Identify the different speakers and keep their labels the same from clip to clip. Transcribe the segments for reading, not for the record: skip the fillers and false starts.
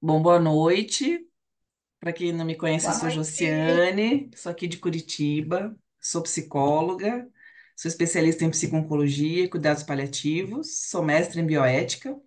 Speaker 1: Bom, boa noite. Para quem não me conhece, eu
Speaker 2: Boa
Speaker 1: sou
Speaker 2: noite.
Speaker 1: Josiane, sou aqui de Curitiba, sou psicóloga, sou especialista em psico-oncologia e cuidados paliativos, sou mestre em bioética.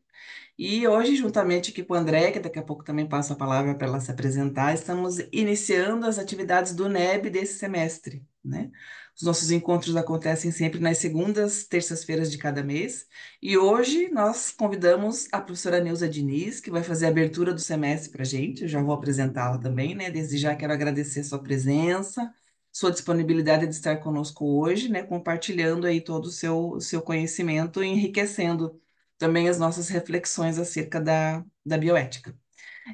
Speaker 1: E hoje, juntamente aqui com a André, que daqui a pouco também passo a palavra para ela se apresentar, estamos iniciando as atividades do NEB desse semestre, né? Os nossos encontros acontecem sempre nas segundas, terças-feiras de cada mês. E hoje nós convidamos a professora Neuza Diniz, que vai fazer a abertura do semestre para a gente. Eu já vou apresentá-la também, né? Desde já quero agradecer sua presença, sua disponibilidade de estar conosco hoje, né? Compartilhando aí todo o seu conhecimento e enriquecendo também as nossas reflexões acerca da bioética.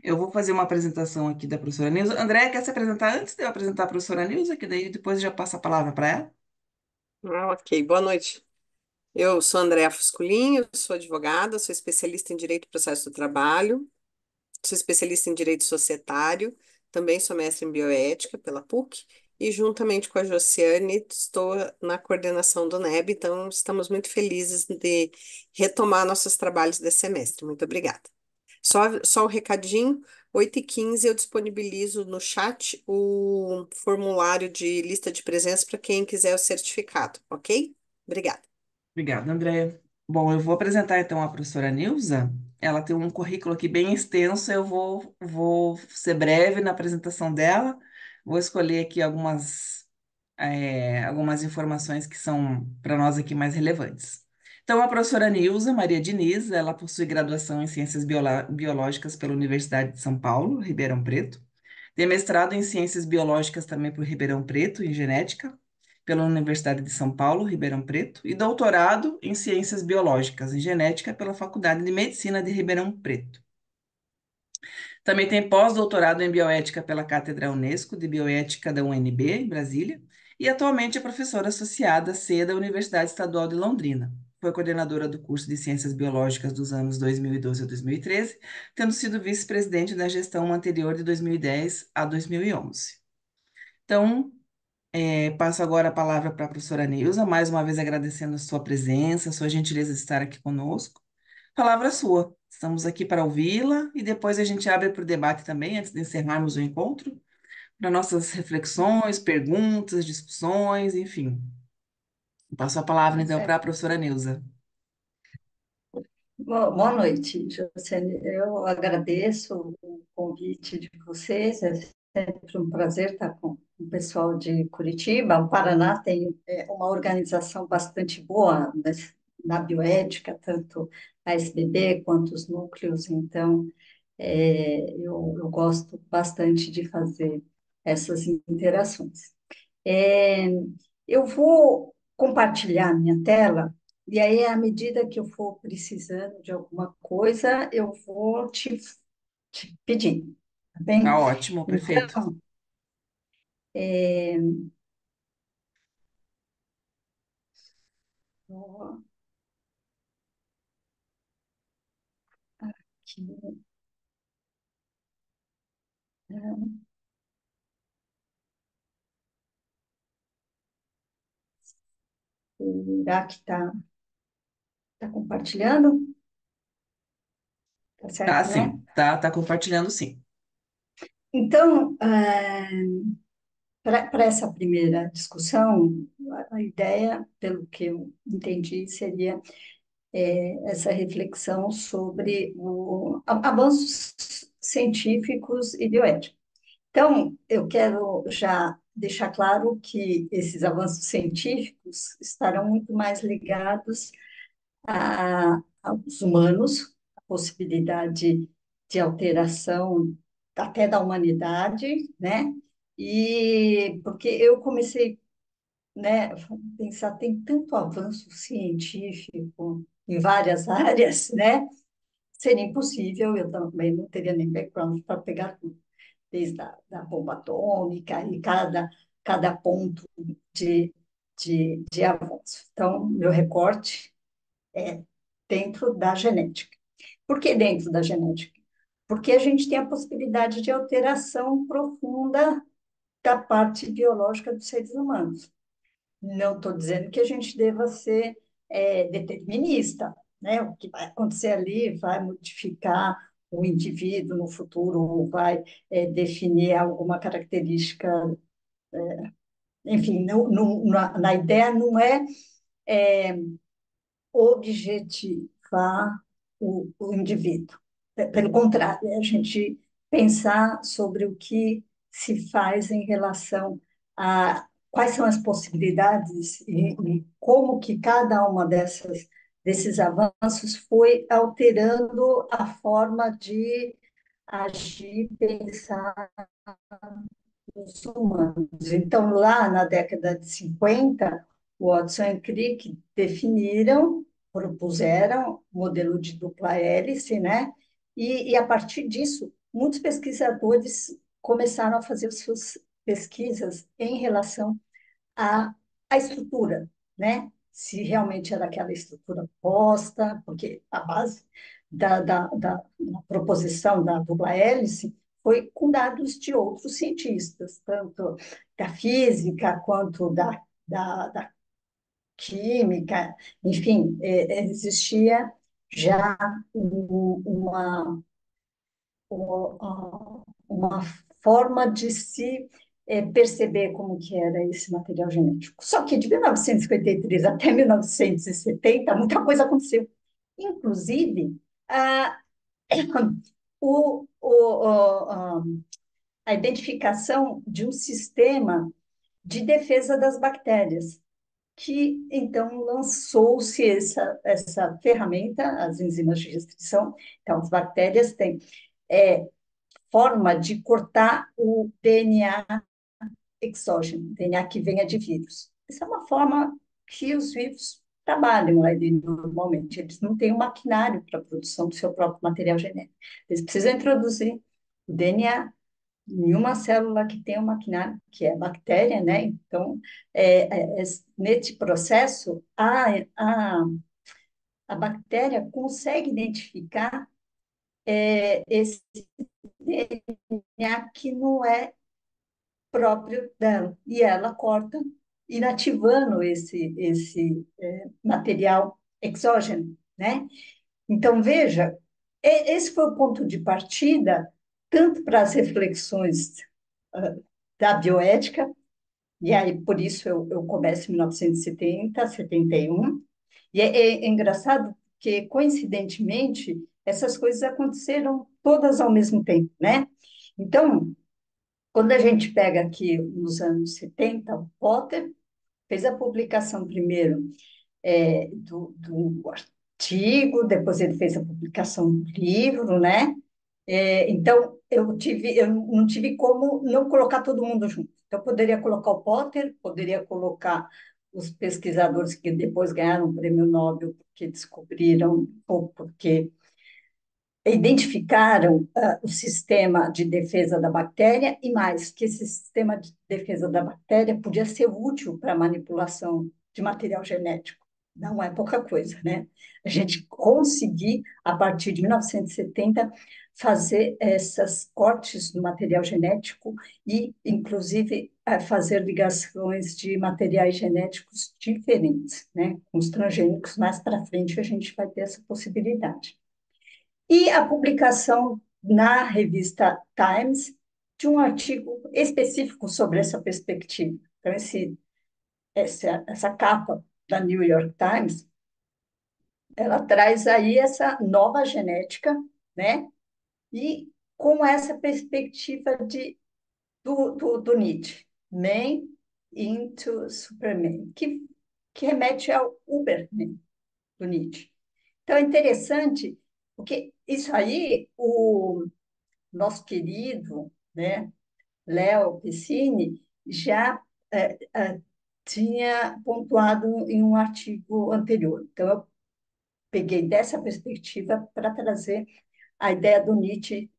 Speaker 1: Eu vou fazer uma apresentação aqui da professora Nilza. André, quer se apresentar antes de eu apresentar a professora Nilza, que daí depois já passa a palavra para ela?
Speaker 2: Ok, boa noite. Eu sou Andréa Fusculinho, sou advogada, sou especialista em Direito do Processo do Trabalho, sou especialista em Direito Societário, também sou mestre em Bioética pela PUC e, juntamente com a Josiane, estou na coordenação do NEB, então estamos muito felizes de retomar nossos trabalhos desse semestre. Muito obrigada. Só o recadinho, 8h15 eu disponibilizo no chat o formulário de lista de presença para quem quiser o certificado, ok? Obrigada.
Speaker 1: Obrigada, André. Bom, eu vou apresentar então a professora Nilza. Ela tem um currículo aqui bem extenso, eu vou ser breve na apresentação dela. Vou escolher aqui algumas informações que são para nós aqui mais relevantes. Então, a professora Nilza Maria Diniz, ela possui graduação em Ciências Biológicas pela Universidade de São Paulo, Ribeirão Preto. Tem mestrado em Ciências Biológicas também por Ribeirão Preto, em Genética, pela Universidade de São Paulo, Ribeirão Preto, e doutorado em Ciências Biológicas em Genética pela Faculdade de Medicina de Ribeirão Preto. Também tem pós-doutorado em Bioética pela Cátedra Unesco de Bioética da UNB, em Brasília, e atualmente é professora associada C da Universidade Estadual de Londrina. Foi coordenadora do curso de Ciências Biológicas dos anos 2012 a 2013, tendo sido vice-presidente da gestão anterior de 2010 a 2011. Então, passo agora a palavra para a professora Neuza, mais uma vez agradecendo a sua presença, a sua gentileza de estar aqui conosco. Palavra sua. Estamos aqui para ouvi-la e depois a gente abre para o debate também, antes de encerrarmos o encontro, para nossas reflexões, perguntas, discussões, enfim. Passo a palavra
Speaker 2: Tá
Speaker 1: então para a
Speaker 2: certo.
Speaker 1: professora Neuza.
Speaker 2: Boa noite, Josiane. Eu agradeço o convite de vocês. É sempre um prazer estar com o pessoal de Curitiba. O Paraná tem uma organização bastante boa na bioética, tanto a SBB quanto os núcleos. Então, eu gosto bastante de fazer essas interações. É, eu vou compartilhar minha tela, e aí, à medida que eu for precisando de alguma coisa, eu vou te pedir, tá bem?
Speaker 1: Tá ótimo, perfeito.
Speaker 2: Então, é, vou aqui, será que tá compartilhando? Tá
Speaker 1: Tá,
Speaker 2: certo, né?
Speaker 1: sim. Tá compartilhando, sim.
Speaker 2: Então, para essa primeira discussão, a ideia, pelo que eu entendi, seria essa reflexão sobre avanços científicos e bioética. Então, eu quero já deixar claro que esses avanços científicos estarão muito mais ligados aos humanos, a possibilidade de alteração até da humanidade, né? E porque eu comecei, né, pensar, tem tanto avanço científico em várias áreas, né? Seria impossível, eu também não teria nem background para pegar tudo, desde da bomba atômica e cada ponto de avanço. Então, meu recorte é dentro da genética. Por que dentro da genética? Porque a gente tem a possibilidade de alteração profunda da parte biológica dos seres humanos. Não estou dizendo que a gente deva ser determinista, né? O que vai acontecer ali vai modificar o indivíduo no futuro vai definir alguma característica, enfim, na ideia não é objetivar o indivíduo. Pelo contrário, é a gente pensar sobre o que se faz em relação a quais são as possibilidades e como que cada uma desses avanços foi alterando a forma de agir, pensar os humanos. Então, lá na década de 50, Watson e Crick definiram, propuseram o modelo de dupla hélice, né? E a partir disso, muitos pesquisadores começaram a fazer suas pesquisas em relação à, à estrutura, né? Se realmente era aquela estrutura posta, porque a base da proposição da dupla hélice foi com dados de outros cientistas, tanto da física quanto da química, enfim, existia já uma uma forma de se perceber como que era esse material genético. Só que de 1953 até 1970, muita coisa aconteceu. Inclusive, a, o, a identificação de um sistema de defesa das bactérias, que então lançou-se essa ferramenta, as enzimas de restrição. Então, as bactérias têm é, forma de cortar o DNA exógeno, DNA que venha de vírus. Essa é uma forma que os vírus trabalham ali normalmente. Eles não têm um maquinário para a produção do seu próprio material genético. Eles precisam introduzir o DNA em uma célula que tem um maquinário, que é a bactéria, né? Então, nesse processo, a bactéria consegue identificar esse DNA que não é próprio dela. E ela corta, inativando esse material exógeno, né? Então, veja, esse foi o ponto de partida, tanto para as reflexões da bioética, e aí por isso eu começo em 1970, 71, e é engraçado que, coincidentemente, essas coisas aconteceram todas ao mesmo tempo, né? Então, quando a gente pega aqui nos anos 70, o Potter fez a publicação primeiro do artigo, depois ele fez a publicação do livro, né? Então, eu não tive como não colocar todo mundo junto. Então, eu poderia colocar o Potter, poderia colocar os pesquisadores que depois ganharam o prêmio Nobel porque descobriram, ou porque identificaram o sistema de defesa da bactéria e mais, que esse sistema de defesa da bactéria podia ser útil para a manipulação de material genético. Não é pouca coisa, né? A gente conseguir, a partir de 1970, fazer esses cortes no material genético e, inclusive, fazer ligações de materiais genéticos diferentes, né? Com os transgênicos, mais para frente a gente vai ter essa possibilidade. E a publicação na revista Times de um artigo específico sobre essa perspectiva. Então, essa capa da New York Times, ela traz aí essa nova genética, né? E com essa perspectiva do Nietzsche, Man into Superman, que remete ao Uberman do Nietzsche. Então, é interessante, porque isso aí, o nosso querido, né, Léo Piscini, já tinha pontuado em um artigo anterior. Então, eu peguei dessa perspectiva para trazer a ideia do Nietzsche,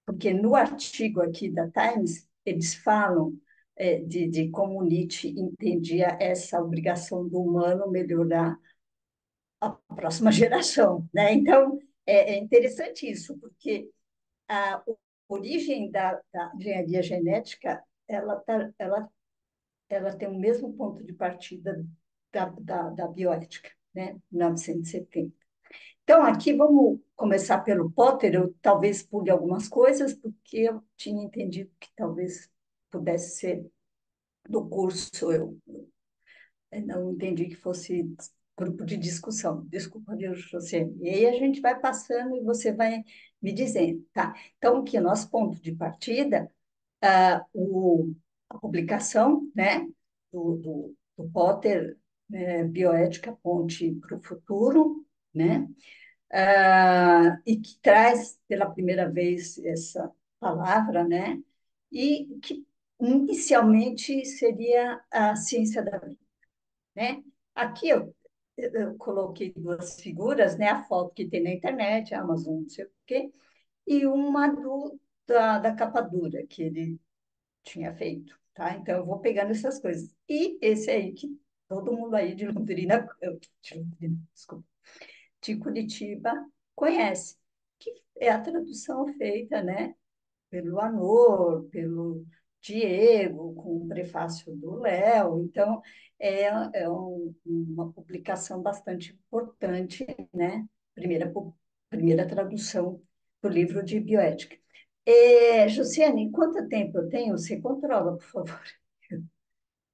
Speaker 2: porque no artigo aqui da Times, eles falam de como Nietzsche entendia essa obrigação do humano melhorar a próxima geração, né? Então, é interessante isso, porque a origem da engenharia genética ela tem o mesmo ponto de partida da bioética, né? 1970. Então, aqui vamos começar pelo Potter. Eu talvez pule algumas coisas, porque eu tinha entendido que talvez pudesse ser do curso. Eu não entendi que fosse grupo de discussão. Desculpa, viu, José? E aí a gente vai passando e você vai me dizendo, tá? Então, aqui, o nosso ponto de partida, a publicação, né, do Potter, Bioética, Ponte para o Futuro, né? E que traz pela primeira vez essa palavra, né? E que inicialmente seria a ciência da vida, né? Aqui eu coloquei duas figuras, né? A foto que tem na internet, a Amazon, não sei o quê, e uma da capa dura que ele tinha feito, tá? Então eu vou pegando essas coisas. E esse aí que todo mundo aí de Londrina, desculpa, de Curitiba conhece, que é a tradução feita, né, pelo Anor, pelo Diego, com o prefácio do Léo. Então, uma publicação bastante importante, né? Primeira tradução do livro de bioética. Josiane, quanto tempo eu tenho? Você controla, por favor.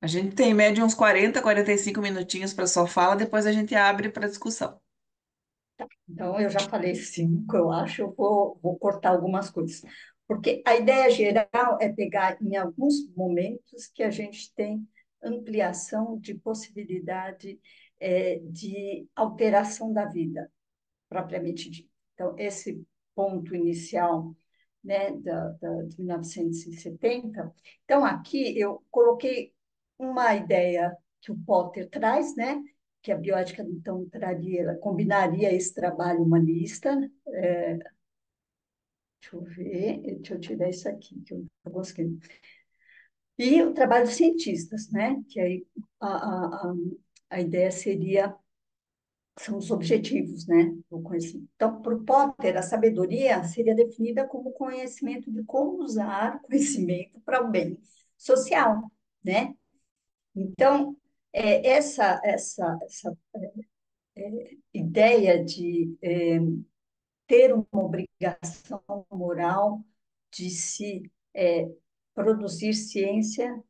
Speaker 1: A gente tem em média uns 40, 45 minutinhos para sua fala, depois a gente abre para discussão.
Speaker 2: Então, eu já falei cinco, eu acho, vou cortar algumas coisas. Porque a ideia geral é pegar em alguns momentos que a gente tem ampliação de possibilidade de alteração da vida, propriamente dita. Então, esse ponto inicial, né, de 1970. Então, aqui eu coloquei uma ideia que o Potter traz, né, que a bioética, então, traria, ela combinaria esse trabalho humanista. Deixa eu ver, deixa eu tirar isso aqui, que eu não estou conseguindo. E o trabalho dos cientistas, né, que aí a ideia seria são os objetivos, né, do conhecimento. Então, para o Potter, a sabedoria seria definida como conhecimento de como usar o conhecimento para o bem social, né? Então, essa ideia de ter uma obrigação moral de se produzir ciência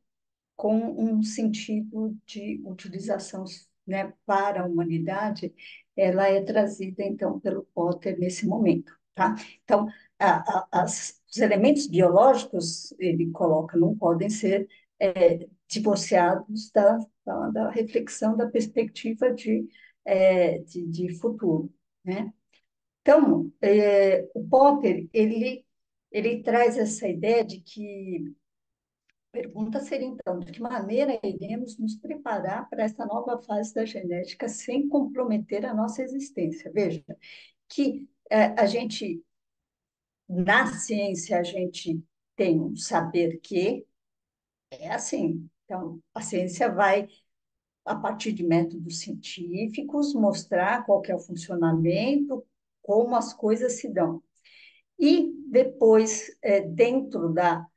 Speaker 2: com um sentido de utilização, né, para a humanidade, ela é trazida, então, pelo Potter nesse momento, tá? Então, os elementos biológicos, ele coloca, não podem ser divorciados da reflexão, da perspectiva de futuro, né? Então, o Potter, ele traz essa ideia de que pergunta seria, então, de que maneira iremos nos preparar para essa nova fase da genética sem comprometer a nossa existência? Veja, que a gente, na ciência, a gente tem um saber que é assim. Então, a ciência vai, a partir de métodos científicos, mostrar qual que é o funcionamento, como as coisas se dão. E depois, dentro da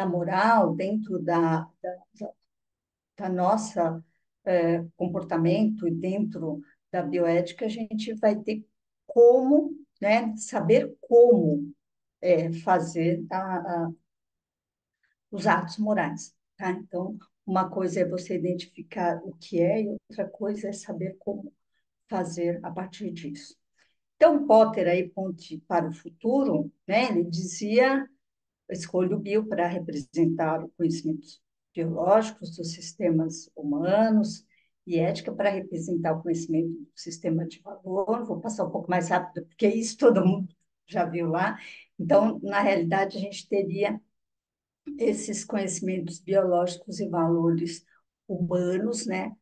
Speaker 2: moral, dentro da nossa comportamento e dentro da bioética, a gente vai ter como, né, saber como fazer os atos morais, tá? Então, uma coisa é você identificar o que é e outra coisa é saber como fazer a partir disso. Então, Potter, aí, Ponte para o Futuro, né, ele dizia escolho o bio para representar os conhecimentos biológicos dos sistemas humanos e ética para representar o conhecimento do sistema de valor. Vou passar um pouco mais rápido, porque isso todo mundo já viu lá. Então, na realidade, a gente teria esses conhecimentos biológicos e valores humanos, né,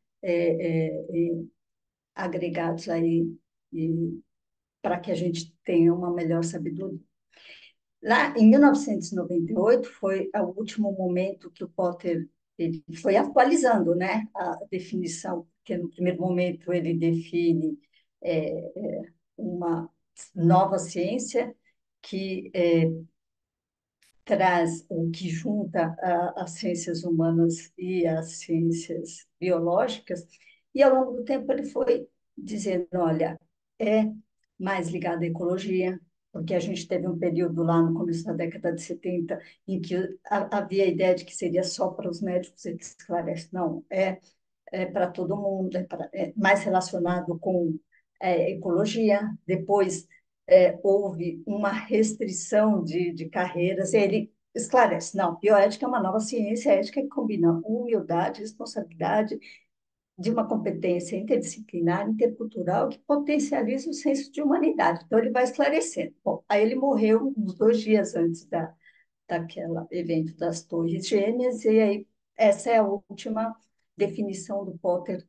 Speaker 2: agregados aí para que a gente tenha uma melhor sabedoria. Lá em 1998 foi o último momento que o Potter ele foi atualizando, né, a definição, porque no primeiro momento ele define uma nova ciência que traz o que junta as ciências humanas e as ciências biológicas, e ao longo do tempo ele foi dizendo, olha, é mais ligado à ecologia, porque a gente teve um período lá no começo da década de 70 em que havia a ideia de que seria só para os médicos, ele esclarece, não, é para todo mundo, é mais relacionado com ecologia. Depois houve uma restrição de carreiras, e ele esclarece, não, bioética é uma nova ciência, ética que combina humildade, responsabilidade, de uma competência interdisciplinar, intercultural, que potencializa o senso de humanidade. Então, ele vai esclarecendo. Bom, aí ele morreu uns 2 dias antes daquele evento das Torres Gêmeas, e aí essa é a última definição do Potter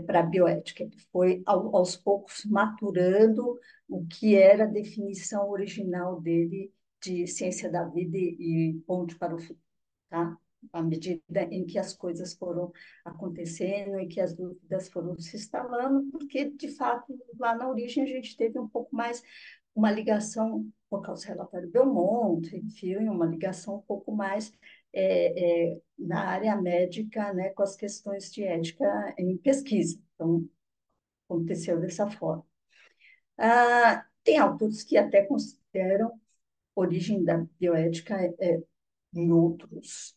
Speaker 2: para a bioética. Ele foi, aos poucos, maturando o que era a definição original dele de ciência da vida e ponte para o futuro, tá? À medida em que as coisas foram acontecendo e que as dúvidas foram se instalando, porque, de fato, lá na origem a gente teve um pouco mais uma ligação, por causa do relatório Belmonte, enfim, uma ligação um pouco mais na área médica, né, com as questões de ética em pesquisa. Então, aconteceu dessa forma. Tem autores que até consideram a origem da bioética em outros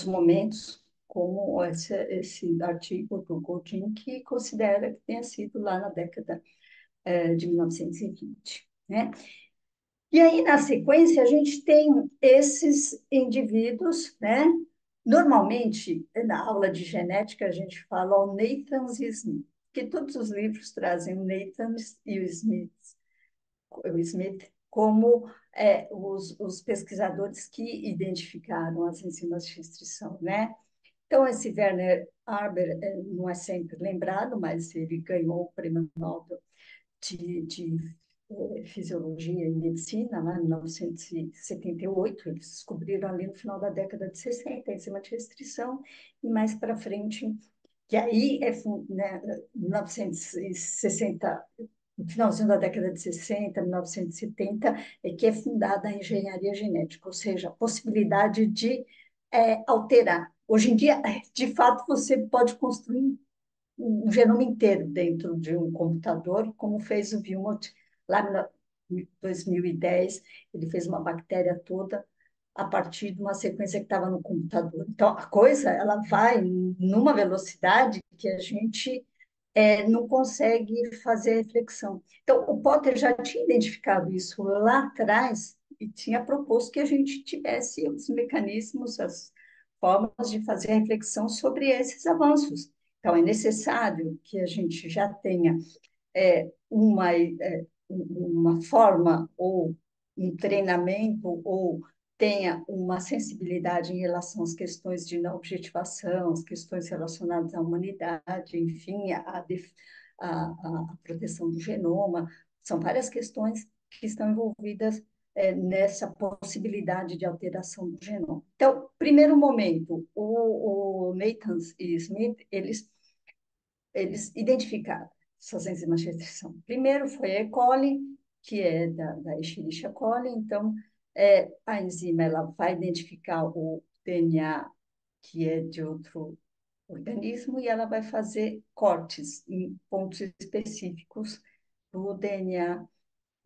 Speaker 2: momentos, como esse artigo do Godin, que considera que tenha sido lá na década de 1920, né? E aí, na sequência, a gente tem esses indivíduos, né? Normalmente, na aula de genética, a gente fala o Nathans e Smith, que todos os livros trazem o Nathans e o Smith como os pesquisadores que identificaram as enzimas de restrição, né? Então, esse Werner Arber não é sempre lembrado, mas ele ganhou o prêmio Nobel de Fisiologia e Medicina, lá em 1978. Eles descobriram ali no final da década de 60 a enzima de restrição, e mais para frente, que aí né, 1960, no finalzinho da década de 60, 1970, é que é fundada a engenharia genética, ou seja, a possibilidade de alterar. Hoje em dia, de fato, você pode construir um genoma inteiro dentro de um computador, como fez o Wilmot lá em 2010. Ele fez uma bactéria toda a partir de uma sequência que estava no computador. Então, a coisa ela vai numa velocidade que a gente não consegue fazer reflexão. Então, o Potter já tinha identificado isso lá atrás e tinha proposto que a gente tivesse os mecanismos, as formas de fazer reflexão sobre esses avanços. Então, é necessário que a gente já tenha uma forma ou um treinamento ou tenha uma sensibilidade em relação às questões de não objetivação, as questões relacionadas à humanidade, enfim, a proteção do genoma. São várias questões que estão envolvidas nessa possibilidade de alteração do genoma. Então, primeiro momento, o Nathans e Smith, eles identificaram essas enzimas de restrição. Primeiro foi a E. coli, que é da Escherichia coli. Então, a enzima ela vai identificar o DNA que é de outro organismo e ela vai fazer cortes em pontos específicos do DNA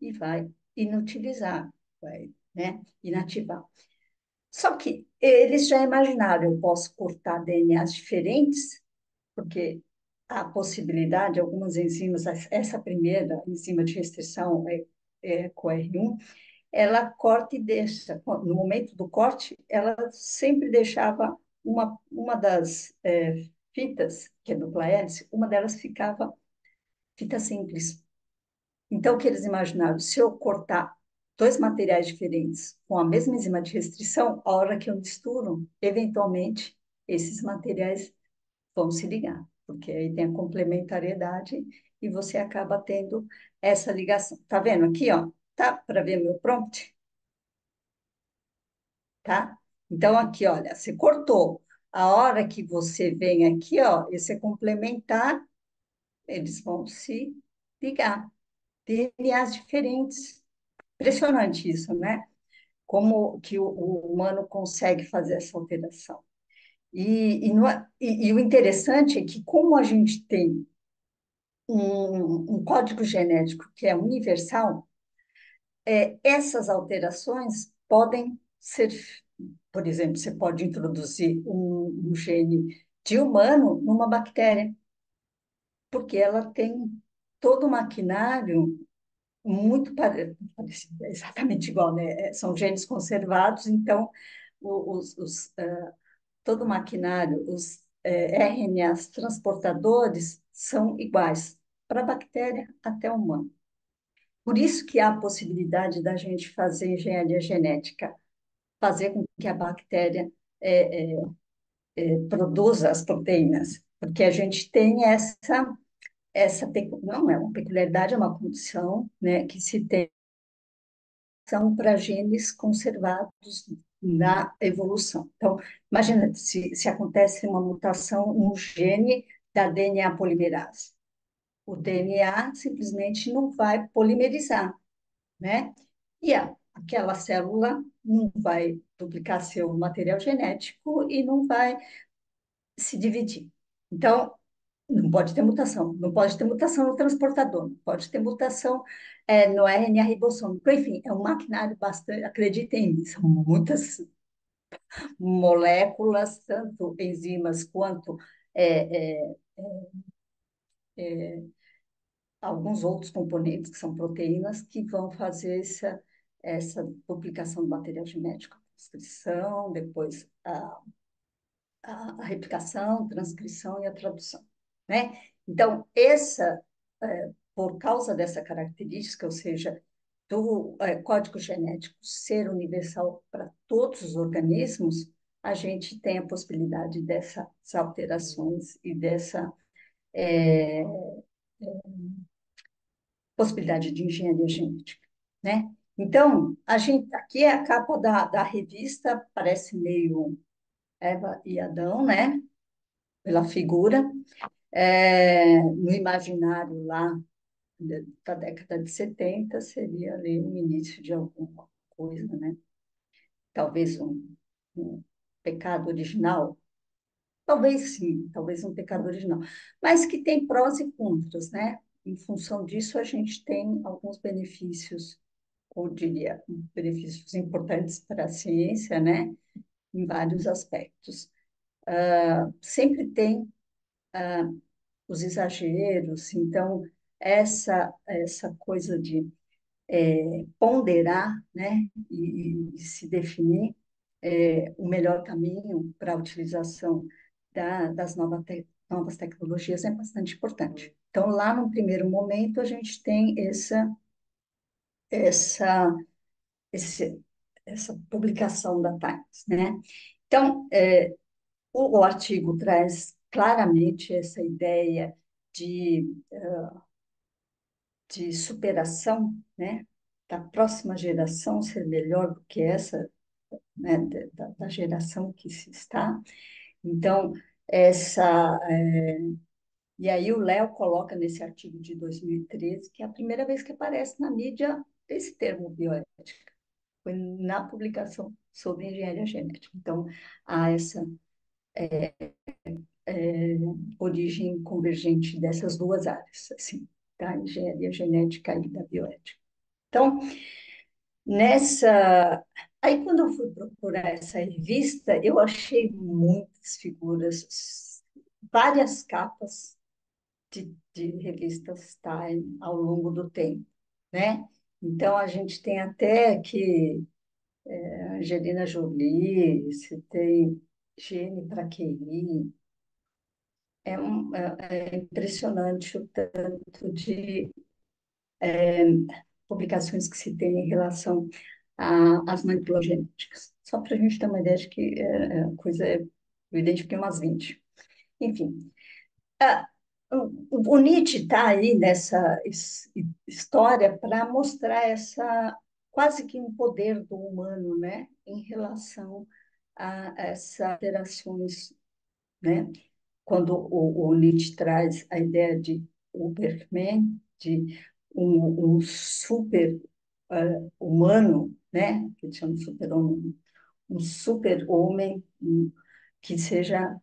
Speaker 2: e vai inutilizar, vai, né, inativar. Só que eles já imaginaram, eu posso cortar DNAs diferentes, porque a possibilidade, algumas enzimas, essa primeira enzima de restrição é CoR1, ela corta e deixa. No momento do corte, ela sempre deixava uma das fitas, que é dupla hélice, uma delas ficava fita simples. Então, o que eles imaginaram? Se eu cortar dois materiais diferentes com a mesma enzima de restrição, a hora que eu misturo, eventualmente, esses materiais vão se ligar, porque aí tem a complementariedade e você acaba tendo essa ligação. Tá vendo aqui, ó? Tá para ver meu prompt, tá? Então aqui, olha, você cortou. A hora que você vem aqui, ó, esse é complementar, eles vão se ligar. DNAs diferentes. Impressionante isso, né? Como que o humano consegue fazer essa alteração. E o interessante é que, como a gente tem um código genético que é universal, essas alterações podem ser, por exemplo, você pode introduzir um gene de humano numa bactéria, porque ela tem todo o maquinário muito parecido, é exatamente igual, né? São genes conservados, então todo o maquinário, os RNAs transportadores são iguais para a bactéria até o humano. Por isso que há a possibilidade da gente fazer engenharia genética, fazer com que a bactéria produza as proteínas, porque a gente tem não é uma peculiaridade, é uma condição, né, que se tem são para genes conservados na evolução. Então, imagina se acontece uma mutação no gene da DNA polimerase. O DNA simplesmente não vai polimerizar, né? E aquela célula não vai duplicar seu material genético e não vai se dividir. Então, não pode ter mutação, não pode ter mutação no transportador, não pode ter mutação no RNA ribossômico. Enfim, é um maquinário bastante, acreditem em mim, são muitas moléculas, tanto enzimas quanto é, é, alguns outros componentes, que são proteínas, que vão fazer essa duplicação do material genético, transcrição, depois a replicação, transcrição e a tradução, né? Então, por causa dessa característica, ou seja, do código genético ser universal para todos os organismos, a gente tem a possibilidade dessas alterações e dessa é, possibilidade de engenharia genética, né? Então, a gente, aqui é a capa da revista, parece meio Eva e Adão, né? Pela figura, no imaginário lá da década de 70 seria ali o início de alguma coisa, né? Talvez um pecado original, talvez sim, talvez um pecado original, mas que tem prós e contras, né? Em função disso, a gente tem alguns benefícios, eu diria, benefícios importantes para a ciência, né? Em vários aspectos. Sempre tem os exageros, então, essa coisa de ponderar, né, e se definir o melhor caminho para a utilização das novas tecnologias é bastante importante. Então, lá no primeiro momento, a gente tem essa, esse, essa publicação da Times, né? Então, o artigo traz claramente essa ideia de, de superação, né? Da próxima geração ser melhor do que essa, né? Da geração que se está. Então, essa. E aí o Léo coloca nesse artigo de 2013 que é a primeira vez que aparece na mídia esse termo bioética. Foi na publicação sobre engenharia genética. Então, há essa origem convergente dessas duas áreas, assim, da engenharia genética e da bioética. Então, nessa. Aí, quando eu fui procurar essa revista, eu achei muitas figuras, várias capas de revistas Time ao longo do tempo, né? Então, a gente tem até que Angelina Jolie, você tem Gene para QI. É impressionante o tanto de publicações que se tem em relação às manipulações genéticas. Só para a gente ter uma ideia de que a coisa eu identifiquei umas 20. Enfim, ah, o Nietzsche está aí nessa história para mostrar quase que um poder do humano, né, em relação a essas alterações, né? Quando o Nietzsche traz a ideia de Uberman, de um super humano, né? Que ele chama de super-homem, um super-homem que seja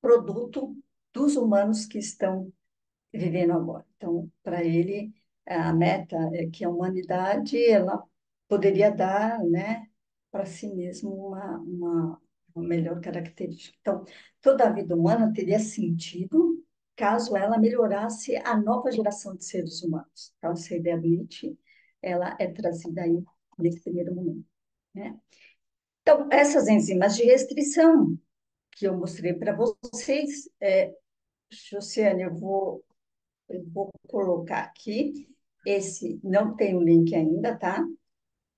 Speaker 2: produto dos humanos que estão vivendo agora. Então, para ele, a meta é que a humanidade ela poderia dar, né, para si mesmo uma melhor característica. Então, toda a vida humana teria sentido caso ela melhorasse a nova geração de seres humanos. Então, essa ideia do Nietzsche, ela é trazida aí nesse primeiro momento, né? Então, essas enzimas de restrição que eu mostrei para vocês, Josiane, eu vou colocar aqui. Esse não tem o link ainda, tá?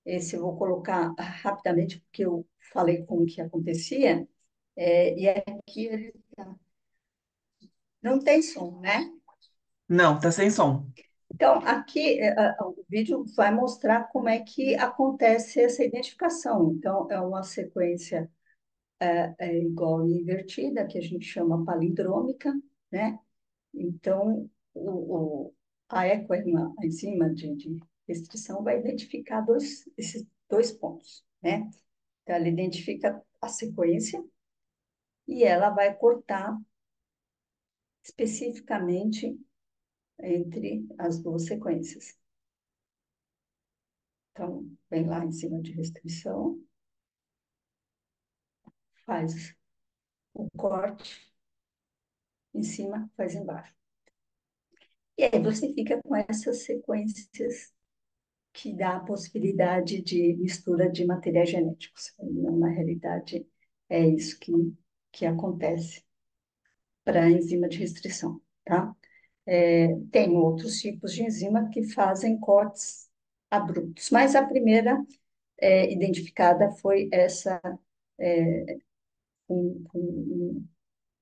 Speaker 2: Esse eu vou colocar rapidamente, porque eu falei como que acontecia. E aqui ele não tem som, né?
Speaker 1: Não, tá sem som.
Speaker 2: Então, aqui o vídeo vai mostrar como é que acontece essa identificação. Então, é uma sequência igual e invertida, que a gente chama palindrômica, né? Então, a ecoenzima a enzima de restrição vai identificar esses dois pontos, né? Então, ela identifica a sequência e ela vai cortar especificamente entre as duas sequências. Então, vem lá em cima de restrição, faz o corte em cima, faz embaixo. E aí você fica com essas sequências que dá a possibilidade de mistura de materiais genéticos. Na realidade, é isso que acontece para a enzima de restrição, tá? Tem outros tipos de enzima que fazem cortes abruptos, mas a primeira identificada foi essa com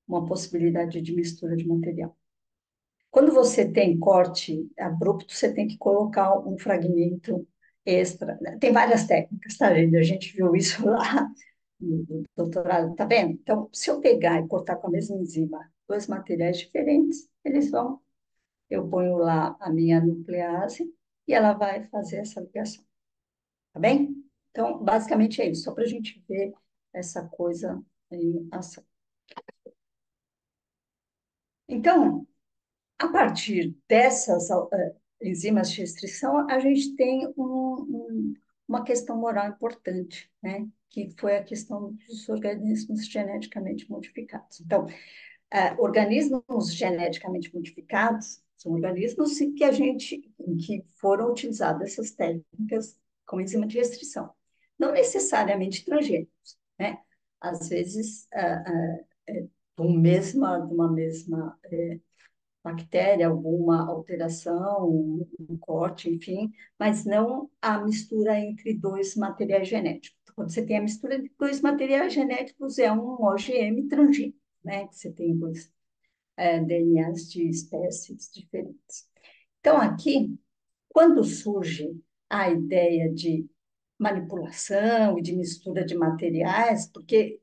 Speaker 2: uma possibilidade de mistura de material. Quando você tem corte abrupto, você tem que colocar um fragmento extra. Tem várias técnicas, tá, gente? A gente viu isso lá no doutorado, tá vendo? Então, se eu pegar e cortar com a mesma enzima dois materiais diferentes, eles vão, eu ponho lá a minha nuclease e ela vai fazer essa ligação, tá bem? Então, basicamente é isso, só para a gente ver essa coisa em ação. Então, a partir dessas enzimas de restrição, a gente tem uma questão moral importante, né? Que foi a questão dos organismos geneticamente modificados. Então, organismos geneticamente modificados são organismos em que foram utilizadas essas técnicas como enzima de restrição, não necessariamente transgênicos, né? Às vezes, de uma mesma bactéria, alguma alteração, um corte, enfim, mas não a mistura entre dois materiais genéticos. Quando você tem a mistura de dois materiais genéticos, é um OGM transgênico, né? Que você tem dois DNAs de espécies diferentes. Então, aqui, quando surge a ideia de manipulação e de mistura de materiais, porque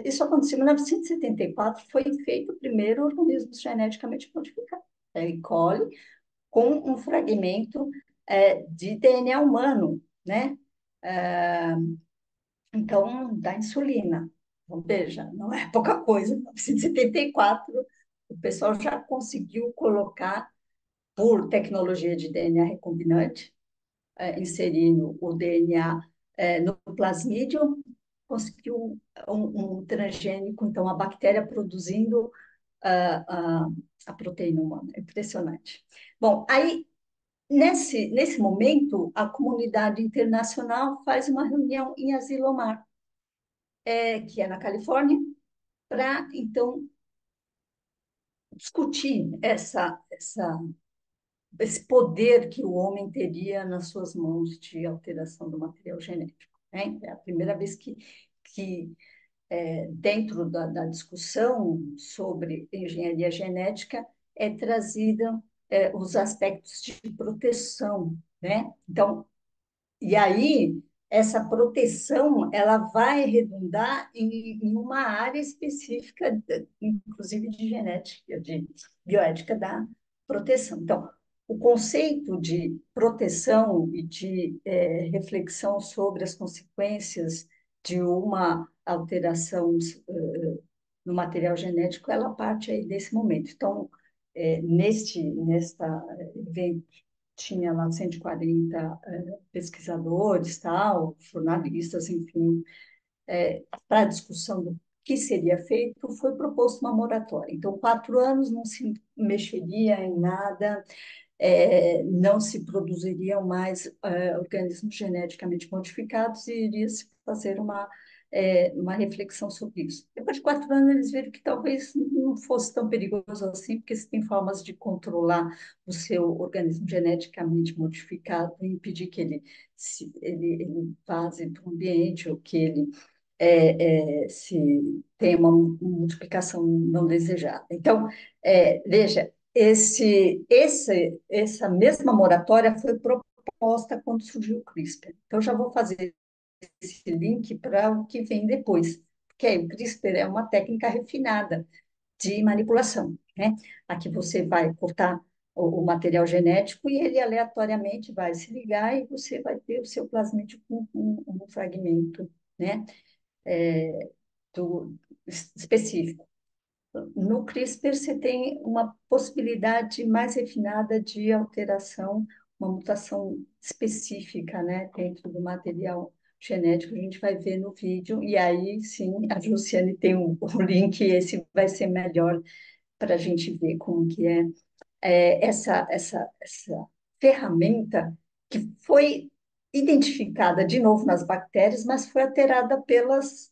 Speaker 2: isso aconteceu em 1974, foi feito o primeiro organismo geneticamente modificado, E. coli, com um fragmento de DNA humano, né? Então, da insulina. Então, veja, não é pouca coisa. Em 1974, o pessoal já conseguiu colocar, por tecnologia de DNA recombinante, inserindo o DNA no plasmídio, conseguiu um transgênico, então a bactéria produzindo a, a proteína humana. É impressionante. Bom, aí nesse momento, a comunidade internacional faz uma reunião em Asilomar, que é na Califórnia, para então discutir esse poder que o homem teria nas suas mãos de alteração do material genético. Né? É a primeira vez que dentro da discussão sobre engenharia genética, é trazida os aspectos de proteção, né? Então, e aí, essa proteção, ela vai redundar em uma área específica, inclusive de genética, de bioética da proteção. Então, o conceito de proteção e de reflexão sobre as consequências de uma alteração no material genético, ela parte aí desse momento. Então, nesta evento, tinha lá 140 pesquisadores, tal, jornalistas, enfim, para a discussão do que seria feito, foi proposto uma moratória. Então, 4 anos não se mexeria em nada, não se produziriam mais organismos geneticamente modificados e iria se fazer uma reflexão sobre isso. Depois de 4 anos, eles viram que talvez não fosse tão perigoso assim, porque se tem formas de controlar o seu organismo geneticamente modificado e impedir que ele vaze para o ambiente ou que ele se tenha uma multiplicação não desejada. Então, veja, essa mesma moratória foi proposta quando surgiu o CRISPR. Então, já vou fazer esse link para o que vem depois, porque aí o CRISPR é uma técnica refinada de manipulação, né? Aqui você vai cortar o material genético e ele aleatoriamente vai se ligar e você vai ter o seu plasmídio com um fragmento, né? Do, específico. No CRISPR, você tem uma possibilidade mais refinada de alteração, uma mutação específica, né, dentro do material genético, a gente vai ver no vídeo, e aí sim, a Luciane tem o link, e esse vai ser melhor para a gente ver como que essa ferramenta que foi identificada de novo nas bactérias, mas foi alterada pelas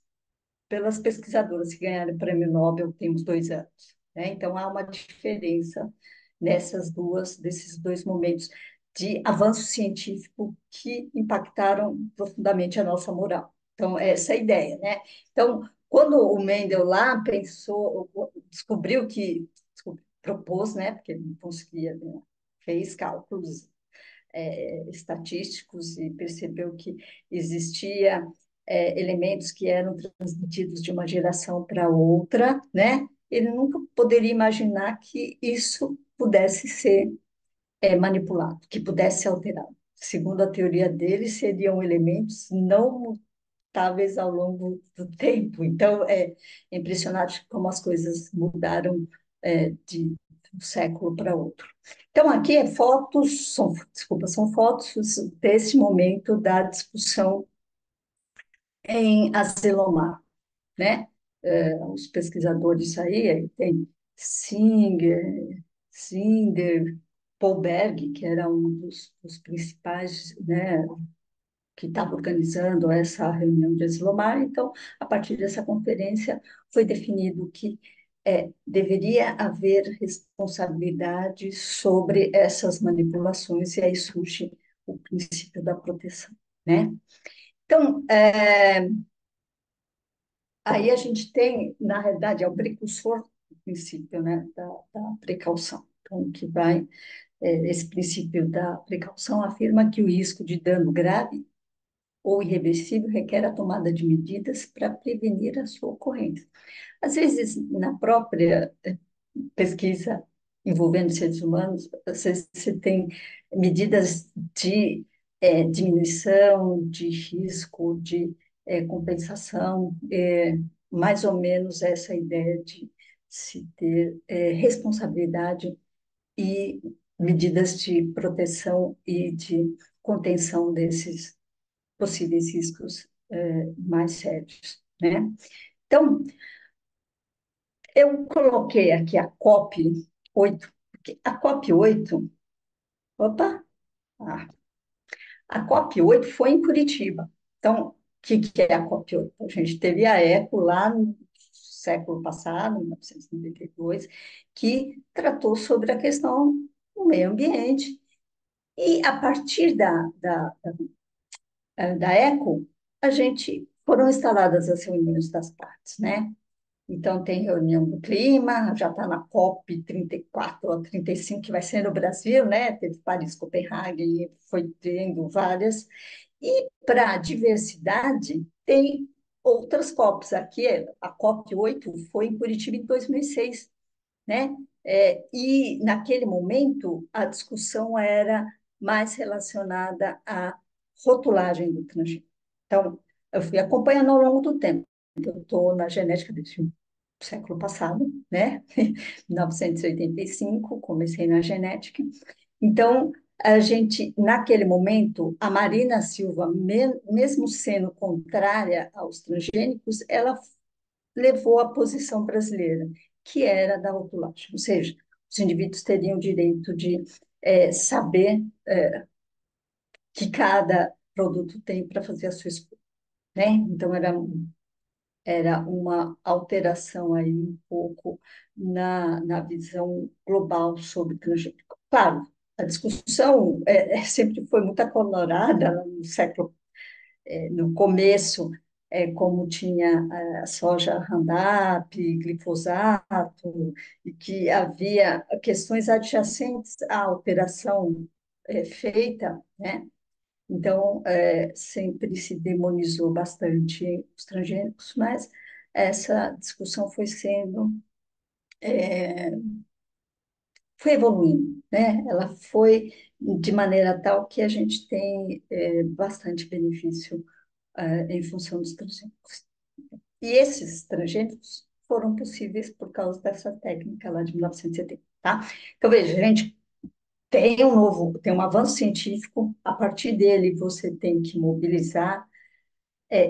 Speaker 2: pesquisadoras que ganharam o prêmio Nobel tem uns 2 anos, né? Então há uma diferença desses dois momentos de avanço científico que impactaram profundamente a nossa moral. Então essa é a ideia, né? Então quando o Mendel lá pensou, descobriu que propôs, né? Porque ele não conseguia, né? Fez cálculos estatísticos e percebeu que existia elementos que eram transmitidos de uma geração para outra, né? Ele nunca poderia imaginar que isso pudesse ser manipulado, que pudesse ser alterado. Segundo a teoria dele, seriam elementos não mutáveis ao longo do tempo. Então, é impressionante como as coisas mudaram de um século para outro. Então, aqui desculpa, são fotos desse momento da discussão em Asilomar, né? Os pesquisadores aí tem Singer, Paul Berg, que era um dos principais, né, que estava organizando essa reunião de Asilomar. Então, a partir dessa conferência, foi definido que deveria haver responsabilidade sobre essas manipulações, e aí surge o princípio da proteção, né? Então, aí a gente tem, na realidade, é o precursor do princípio, né, da precaução. Então, esse princípio da precaução afirma que o risco de dano grave ou irreversível requer a tomada de medidas para prevenir a sua ocorrência. Às vezes, na própria pesquisa envolvendo seres humanos, você tem medidas de diminuição de risco, de compensação, mais ou menos essa ideia de se ter responsabilidade e medidas de proteção e de contenção desses possíveis riscos mais sérios, né? Então, eu coloquei aqui a COP 8, porque a COP 8, opa, ah, a COP 8 foi em Curitiba. Então, o que é a COP 8? A gente teve a ECO lá no século passado, 1992, que tratou sobre a questão do meio ambiente. E a partir da ECO, foram instaladas as reuniões das partes, né? Então, tem reunião do clima, já está na COP 34 ou 35, que vai ser no Brasil, né? Teve Paris, Copenhague, foi tendo várias. E para a diversidade, tem outras COPs. Aqui, a COP 8 foi em Curitiba em 2006, né? E naquele momento, a discussão era mais relacionada à rotulagem do transgênico. Então, eu fui acompanhando ao longo do tempo. Eu estou na genética desse século passado, né? 1985, comecei na genética. Então, a gente, naquele momento, a Marina Silva, mesmo sendo contrária aos transgênicos, ela levou a posição brasileira, que era da rotulagem, ou seja, os indivíduos teriam o direito de saber que cada produto tem para fazer a sua escolha, né? Então, era uma alteração aí um pouco na visão global sobre transgênico. Claro, a discussão sempre foi muito acalorada no século, no começo, como tinha a soja Roundup, glifosato, e que havia questões adjacentes à operação feita, né? Então, sempre se demonizou bastante os transgênicos, mas essa discussão foi evoluindo, né? Ela foi de maneira tal que a gente tem bastante benefício em função dos transgênicos. E esses transgênicos foram possíveis por causa dessa técnica lá de 1970, tá? Então, veja, a gente tem um avanço científico, a partir dele você tem que mobilizar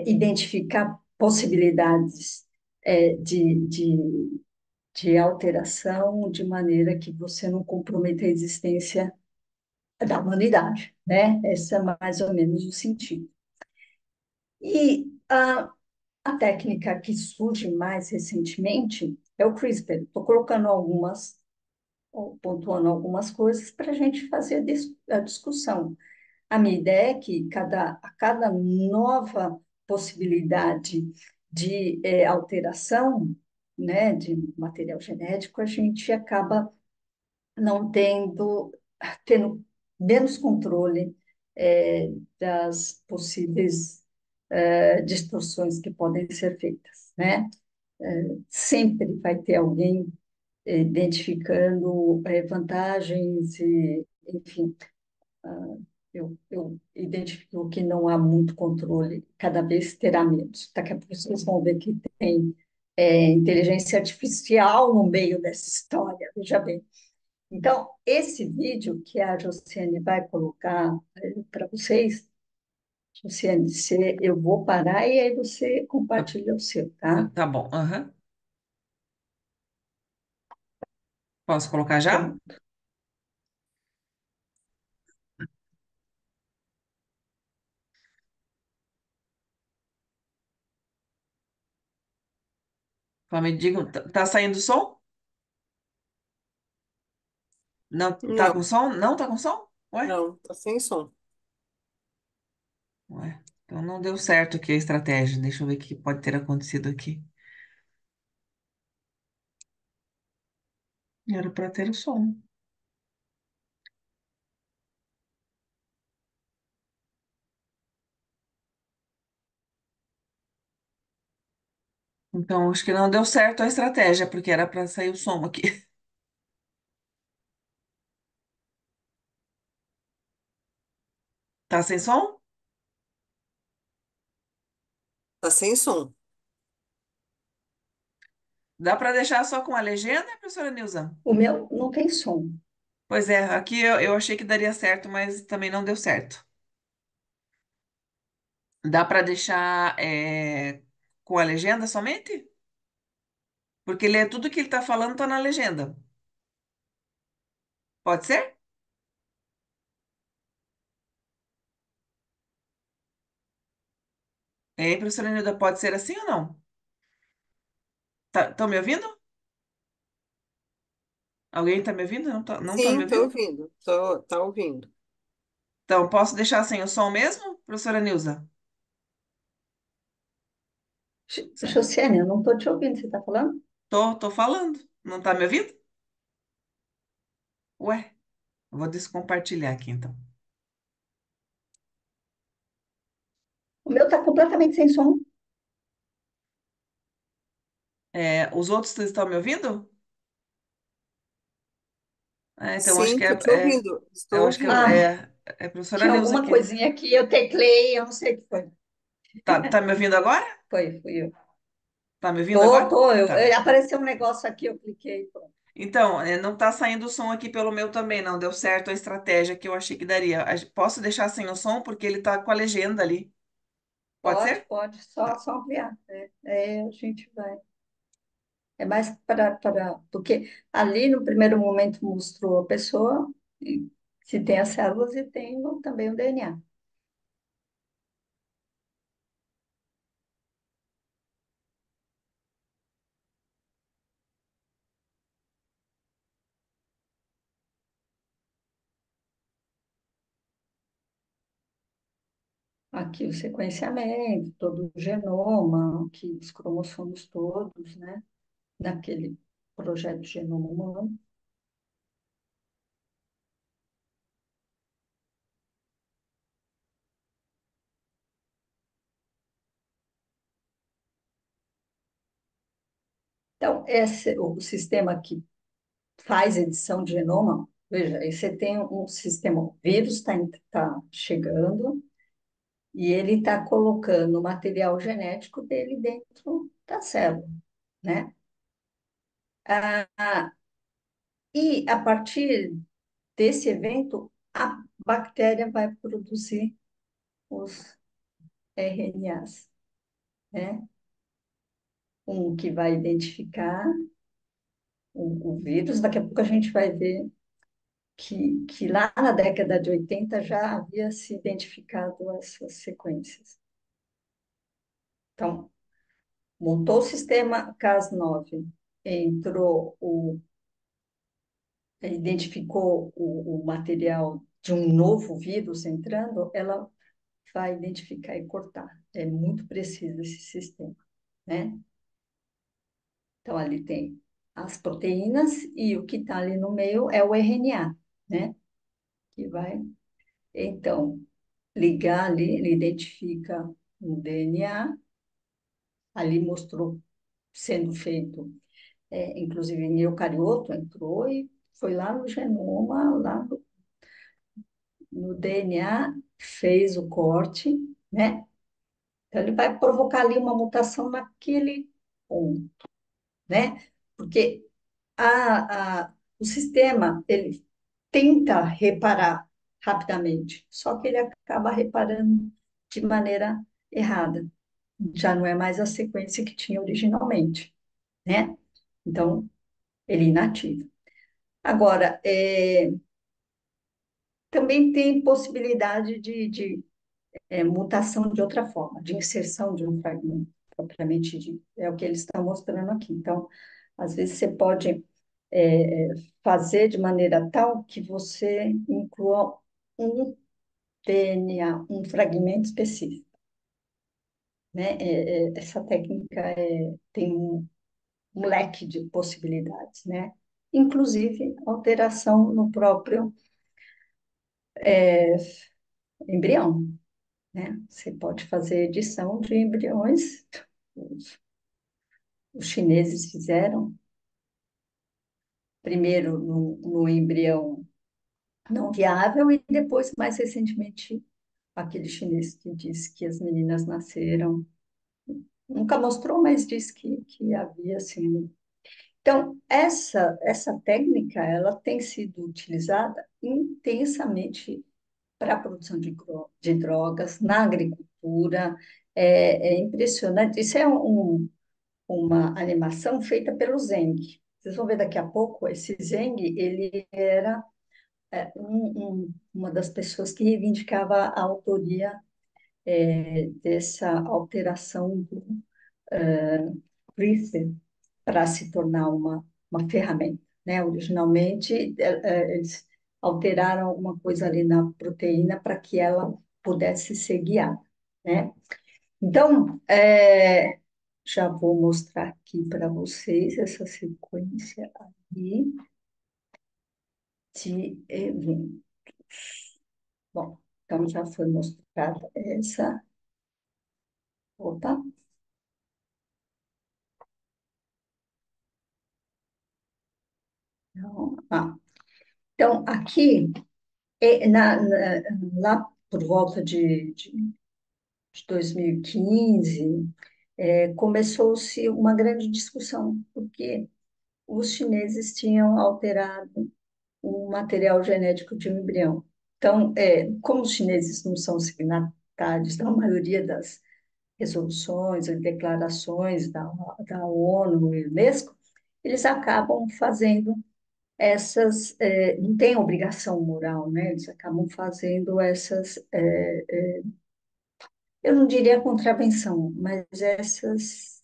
Speaker 2: identificar possibilidades de alteração de maneira que você não comprometa a existência da humanidade, né? Esse é mais ou menos o sentido. E a técnica que surge mais recentemente é o CRISPR. Estou colocando algumas, ou pontuando algumas coisas para a gente fazer a discussão. A minha ideia é que a cada nova possibilidade de alteração, né, de material genético, a gente acaba não tendo menos controle das possíveis distorções que podem ser feitas, né? Sempre vai ter alguém identificando vantagens e, enfim, eu identifico que não há muito controle, cada vez terá menos. Daqui a pouco vocês vão ver que tem inteligência artificial no meio dessa história, veja bem. Então, esse vídeo que a Josiane vai colocar para vocês, Josiane, eu vou parar e aí você
Speaker 1: Tá,
Speaker 2: compartilha o seu, tá?
Speaker 1: tá bom. Aham. Posso colocar já?
Speaker 2: Pronto.
Speaker 1: Só me digam, tá saindo som? Não, tá com
Speaker 3: Não,
Speaker 1: som? Não tá com som? Ué?
Speaker 3: não, tá sem som.
Speaker 1: Ué. Então não deu certo aqui a estratégia. Deixa eu ver o que pode ter acontecido aqui. Era para ter o som. Então acho que não deu certo a estratégia, porque era para sair o som aqui. Tá sem som?
Speaker 3: Tá sem som.
Speaker 1: Dá para deixar só com a legenda, professora Nilza?
Speaker 2: O meu não tem som.
Speaker 1: Pois é, aqui eu achei que daria certo, mas também não deu certo. Dá para deixar com a legenda somente? Porque ele é tudo que ele está falando tá na legenda. Pode ser? Hein, professora Nilda, pode ser assim ou não? Estão me ouvindo? Alguém está me ouvindo? Não tá me
Speaker 3: Sim, tô
Speaker 1: ouvindo?
Speaker 3: ouvindo. Tá ouvindo.
Speaker 1: Então, posso deixar sem o som mesmo, professora Nilza?
Speaker 2: Josiane, eu não estou te ouvindo, você está falando?
Speaker 1: Tô falando. Não tá me ouvindo? Ué, eu vou descompartilhar aqui então.
Speaker 2: O meu está completamente sem som.
Speaker 1: Os outros estão me ouvindo? Então acho
Speaker 3: Sim,
Speaker 1: que
Speaker 3: tô te ouvindo.
Speaker 1: eu
Speaker 3: Estou
Speaker 1: acho que
Speaker 3: ouvindo.
Speaker 2: Ah,
Speaker 1: é a professora
Speaker 2: tinha
Speaker 1: Nilza
Speaker 2: alguma
Speaker 1: aqui.
Speaker 2: coisinha aqui, eu teclei, eu não sei o que foi.
Speaker 1: Tá me ouvindo agora?
Speaker 2: Foi, fui eu.
Speaker 1: Tá me ouvindo agora? Tá.
Speaker 2: Apareceu um negócio aqui, eu cliquei. Pronto.
Speaker 1: Então, não tá saindo o som aqui pelo meu também, não. Deu certo a estratégia que eu achei que daria. Posso deixar sem o som porque ele tá com a legenda ali. Pode
Speaker 2: Pode,
Speaker 1: ser?
Speaker 2: pode,
Speaker 1: Tá.
Speaker 2: só ampliar. A gente vai. É mais porque ali no primeiro momento mostrou a pessoa, e se tem as células e tem também o DNA. Aqui o sequenciamento, todo o genoma, aqui os cromossomos todos, né? Naquele projeto Genoma Humano. Então, o sistema que faz edição de genoma, veja, aí você tem um sistema, o vírus tá chegando e ele está colocando o material genético dele dentro da célula, né? Ah, e a partir desse evento, a bactéria vai produzir os RNAs, né? Um que vai identificar o vírus. Daqui a pouco a gente vai ver que lá na década de 80 já havia se identificado essas sequências. Então, montou o sistema Cas9, entrou identificou o material de um novo vírus entrando, ela vai identificar e cortar. É muito preciso esse sistema, né? Então, ali tem as proteínas e o que está ali no meio é o RNA, né? Que vai, então, ligar ali, ele identifica o DNA, ali mostrou sendo feito, inclusive em eucarioto, entrou e foi lá no genoma, lá no DNA, fez o corte, né? Então, ele vai provocar ali uma mutação naquele ponto, né? Porque o sistema, ele tenta reparar rapidamente, só que ele acaba reparando de maneira errada. Já não é mais a sequência que tinha originalmente, né? Então, ele inativa. Agora, também tem possibilidade de mutação de outra forma, de inserção de um fragmento, propriamente dito. É o que eles estão mostrando aqui. Então, às vezes você pode fazer de maneira tal que você inclua um DNA, um fragmento específico, né? Essa técnica tem um leque de possibilidades, né? Inclusive alteração no próprio embrião, né? Você pode fazer edição de embriões, os, os chineses fizeram, primeiro no embrião não viável e depois, mais recentemente, aquele chinês que disse que as meninas nasceram, nunca mostrou, mas disse que havia, assim. Então, essa técnica, ela tem sido utilizada intensamente para a produção de drogas, na agricultura. É impressionante. Isso é uma animação feita pelo Zeng. Vocês vão ver daqui a pouco, esse Zeng, ele era uma das pessoas que reivindicava a autoria dessa alteração do CRISPR para se tornar uma ferramenta, né? Originalmente, eles alteraram alguma coisa ali na proteína para que ela pudesse ser guiada, né? Então, já vou mostrar aqui para vocês essa sequência aí de eventos. Bom, então já foi mostrada essa. Opa, não. Então, aqui, lá por volta de 2015, começou-se uma grande discussão, porque os chineses tinham alterado o material genético de um embrião. Então, como os chineses não são signatários da maioria das resoluções e declarações da ONU e Unesco, eles acabam fazendo não tem obrigação moral, né? Eles acabam fazendo eu não diria contravenção, mas esses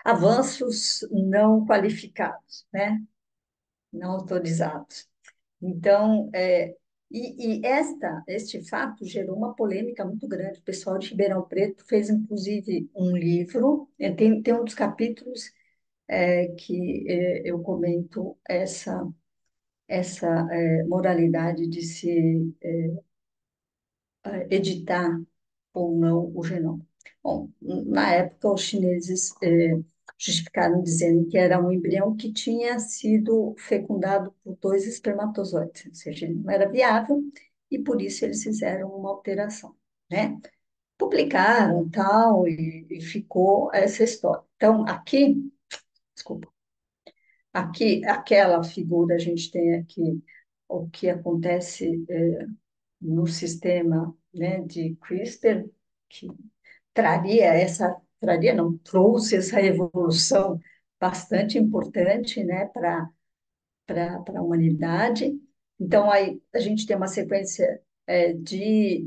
Speaker 2: avanços não qualificados, né? Não autorizados. Então, este fato gerou uma polêmica muito grande. O pessoal de Ribeirão Preto fez, inclusive, um livro, tem um dos capítulos que eu comento essa moralidade de se editar ou não o genoma. Bom, na época, os chineses justificaram dizendo que era um embrião que tinha sido fecundado por dois espermatozoides, ou seja, ele não era viável e por isso eles fizeram uma alteração, né? Publicaram tal e ficou essa história. Então, aqui, desculpa, aqui, aquela figura, a gente tem aqui o que acontece no sistema, né, de CRISPR, que traria não, trouxe essa evolução bastante importante, né, para a humanidade. Então, aí a gente tem uma sequência de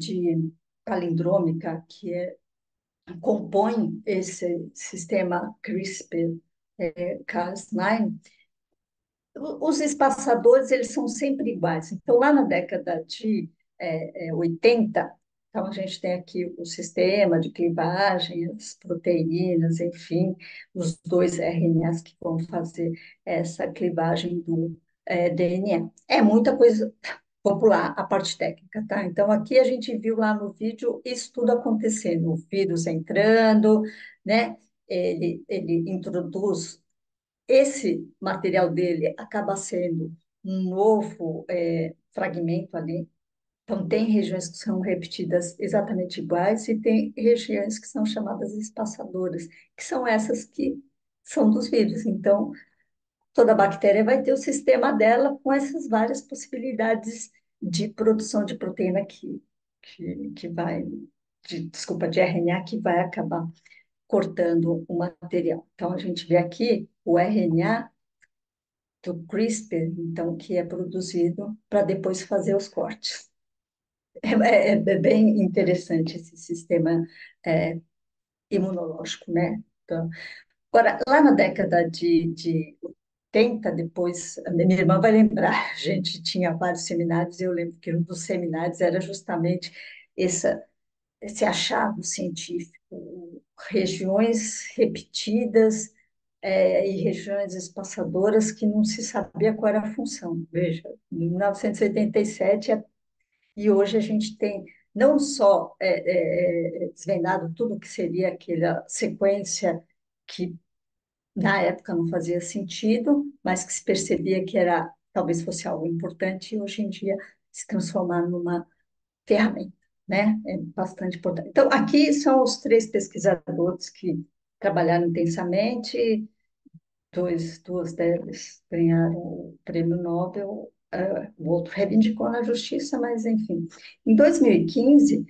Speaker 2: palindrômica que compõe esse sistema CRISPR-Cas9. Os espaçadores, eles são sempre iguais. Então, lá na década de 80, então a gente tem aqui o sistema de clivagem, as proteínas, enfim, os dois RNAs que vão fazer essa clivagem do DNA. É muita coisa popular, a parte técnica, tá? Então, aqui a gente viu lá no vídeo isso tudo acontecendo, o vírus entrando, né? Ele introduz esse material dele acaba sendo um novo fragmento ali. Então, tem regiões que são repetidas exatamente iguais e tem regiões que são chamadas espaçadoras, que são essas que são dos vírus. Então, toda bactéria vai ter o sistema dela com essas várias possibilidades de produção de proteína que vai, desculpa, de RNA que vai acabar cortando o material. Então, a gente vê aqui o RNA do CRISPR, então, que é produzido para depois fazer os cortes. É bem interessante esse sistema é, imunológico, né? Então, agora, lá na década de 80, depois, a minha irmã vai lembrar, a gente tinha vários seminários, e eu lembro que um dos seminários era justamente esse achado científico, regiões repetidas e regiões espaçadoras que não se sabia qual era a função. Veja, em 1987 e hoje a gente tem não só desvendado tudo que seria aquela sequência que na época não fazia sentido, mas que se percebia que era talvez fosse algo importante e hoje em dia se transformar numa ferramenta, né? É bastante importante. Então, aqui são os três pesquisadores que trabalharam intensamente, duas delas ganharam o prêmio Nobel, o outro reivindicou na justiça, mas enfim. Em 2015,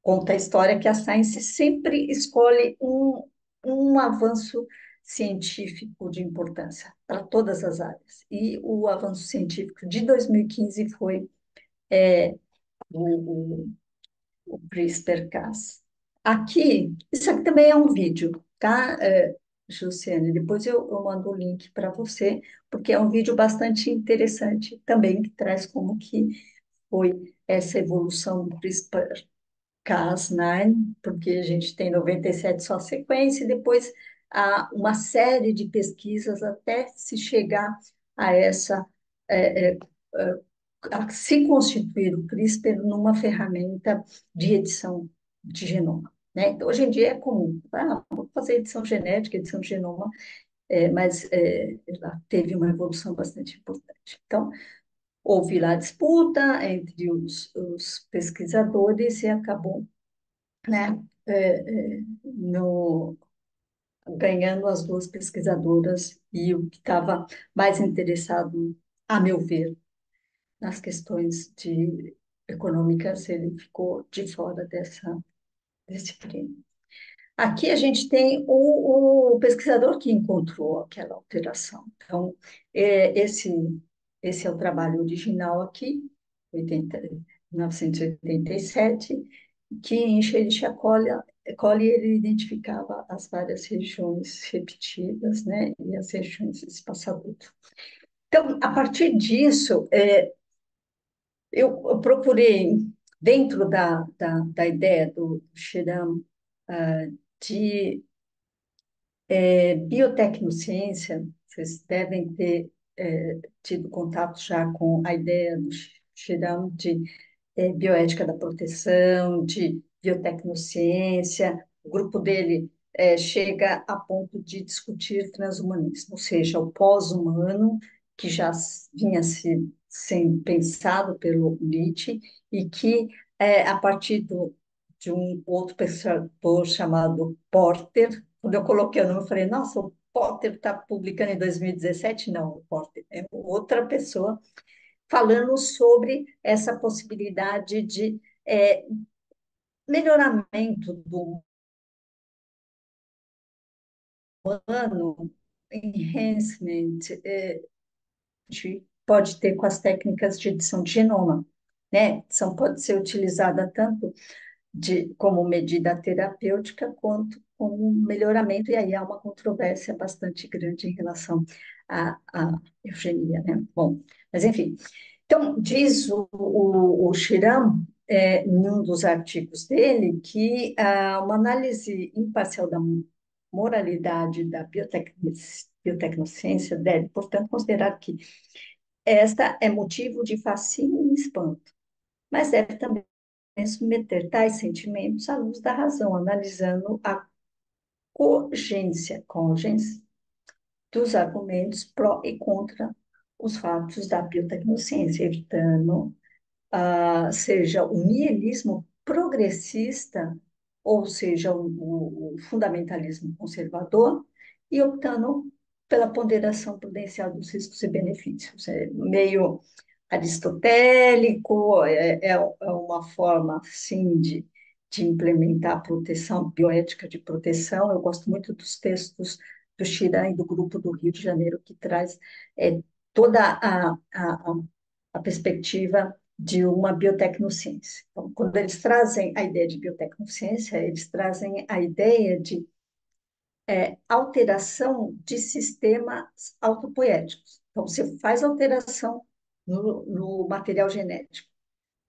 Speaker 2: conta a história que a Science sempre escolhe um avanço científico de importância para todas as áreas. E o avanço científico de 2015 foi o, o CRISPR-Cas. Isso aqui também é um vídeo, tá, Jussiane? Depois eu mando o link para você, porque é um vídeo bastante interessante também, que traz como que foi essa evolução do CRISPR-Cas9, porque a gente tem 97 só sequência, e depois há uma série de pesquisas até se chegar a essa é, é, a se constituir o CRISPR numa ferramenta de edição de genoma. Né? Então, hoje em dia é comum, vou fazer edição genética, edição de genoma, mas ela teve uma evolução bastante importante. Então, houve lá disputa entre os pesquisadores e acabou, né, no, ganhando as duas pesquisadoras e o que estava mais interessado, a meu ver, nas questões econômicas, ele ficou de fora desse prêmio. Aqui a gente tem o pesquisador que encontrou aquela alteração. Então, esse é o trabalho original aqui, 80, 1987, que em Escherichia coli ele identificava as várias regiões repetidas, né, e as regiões espaçadoras. Então, a partir disso, eu procurei, dentro da ideia do Xeram, de biotecnociência, vocês devem ter tido contato já com a ideia do Xeram de bioética da proteção, de biotecnociência. O grupo dele chega a ponto de discutir transhumanismo, ou seja, o pós-humano, que já vinha sendo pensado pelo Nietzsche, e que, a partir de um outro pesquisador chamado Porter, quando eu coloquei o nome, eu falei, nossa, o Porter está publicando em 2017? Não, o Porter é outra pessoa falando sobre essa possibilidade de melhoramento do humano, enhancement, a gente pode ter com as técnicas de edição de genoma, né? Edição pode ser utilizada tanto como medida terapêutica quanto como melhoramento, e aí há uma controvérsia bastante grande em relação à eugenia, né? Bom, mas enfim, então, diz o Chiram, em um dos artigos dele, que uma análise imparcial da moralidade da biotecnociência deve, portanto, considerar que esta é motivo de fascínio e espanto, mas deve também submeter tais sentimentos à luz da razão, analisando a cogência dos argumentos pró e contra os fatos da biotecnociência, evitando seja o niilismo progressista, ou seja, o fundamentalismo conservador, e optando pela ponderação prudencial dos riscos e benefícios. É meio aristotélico, é uma forma, sim, de implementar a proteção, bioética de proteção. Eu gosto muito dos textos do Chiran e do Grupo do Rio de Janeiro, que traz toda a perspectiva de uma biotecnociência. Então, quando eles trazem a ideia de biotecnociência, eles trazem a ideia de alteração de sistemas autopoéticos. Então, você faz alteração no material genético.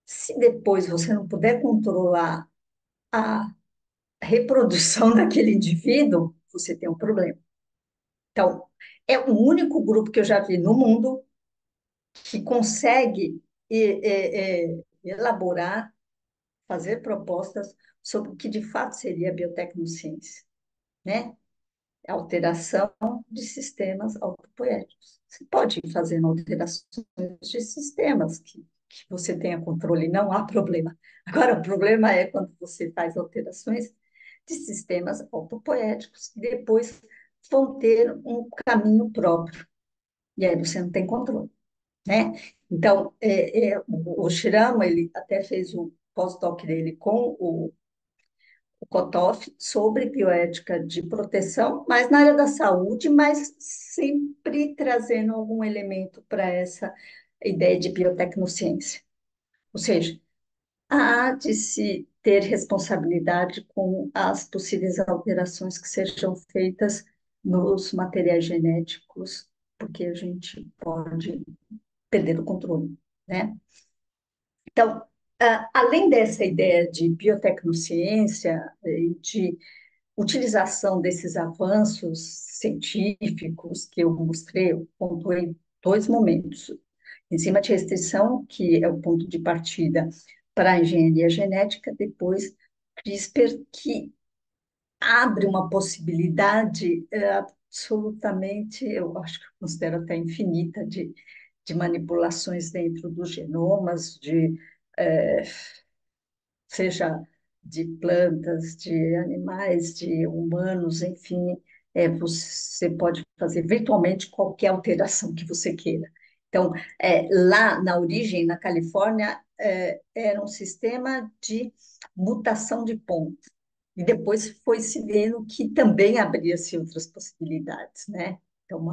Speaker 2: Se depois você não puder controlar a reprodução daquele indivíduo, você tem um problema. Então, é o único grupo que eu já vi no mundo que consegue elaborar, fazer propostas sobre o que de fato seria a biotecnociência, né? A alteração de sistemas autopoéticos. Você pode ir fazendo alterações de sistemas que você tenha controle, não há problema. Agora, o problema é quando você faz alterações de sistemas autopoéticos que depois vão ter um caminho próprio, e aí você não tem controle, né? Então, o Shirama, ele até fez o pós-doc dele com o Kotoff sobre bioética de proteção, mas na área da saúde, mas sempre trazendo algum elemento para essa ideia de biotecnociência. Ou seja, há de se ter responsabilidade com as possíveis alterações que sejam feitas nos materiais genéticos, porque a gente pode perder o controle, né? Então, além dessa ideia de biotecnociência e de utilização desses avanços científicos que eu mostrei, eu pontuei dois momentos. Enzima de restrição, que é o ponto de partida para a engenharia genética, depois CRISPR, que abre uma possibilidade absolutamente, eu acho que eu considero até infinita, de manipulações dentro dos genomas, seja de plantas, de animais, de humanos, enfim, você pode fazer virtualmente qualquer alteração que você queira. Então, lá na origem, na Califórnia, era um sistema de mutação de pontos. E depois foi se vendo que também abria-se outras possibilidades, né? Então,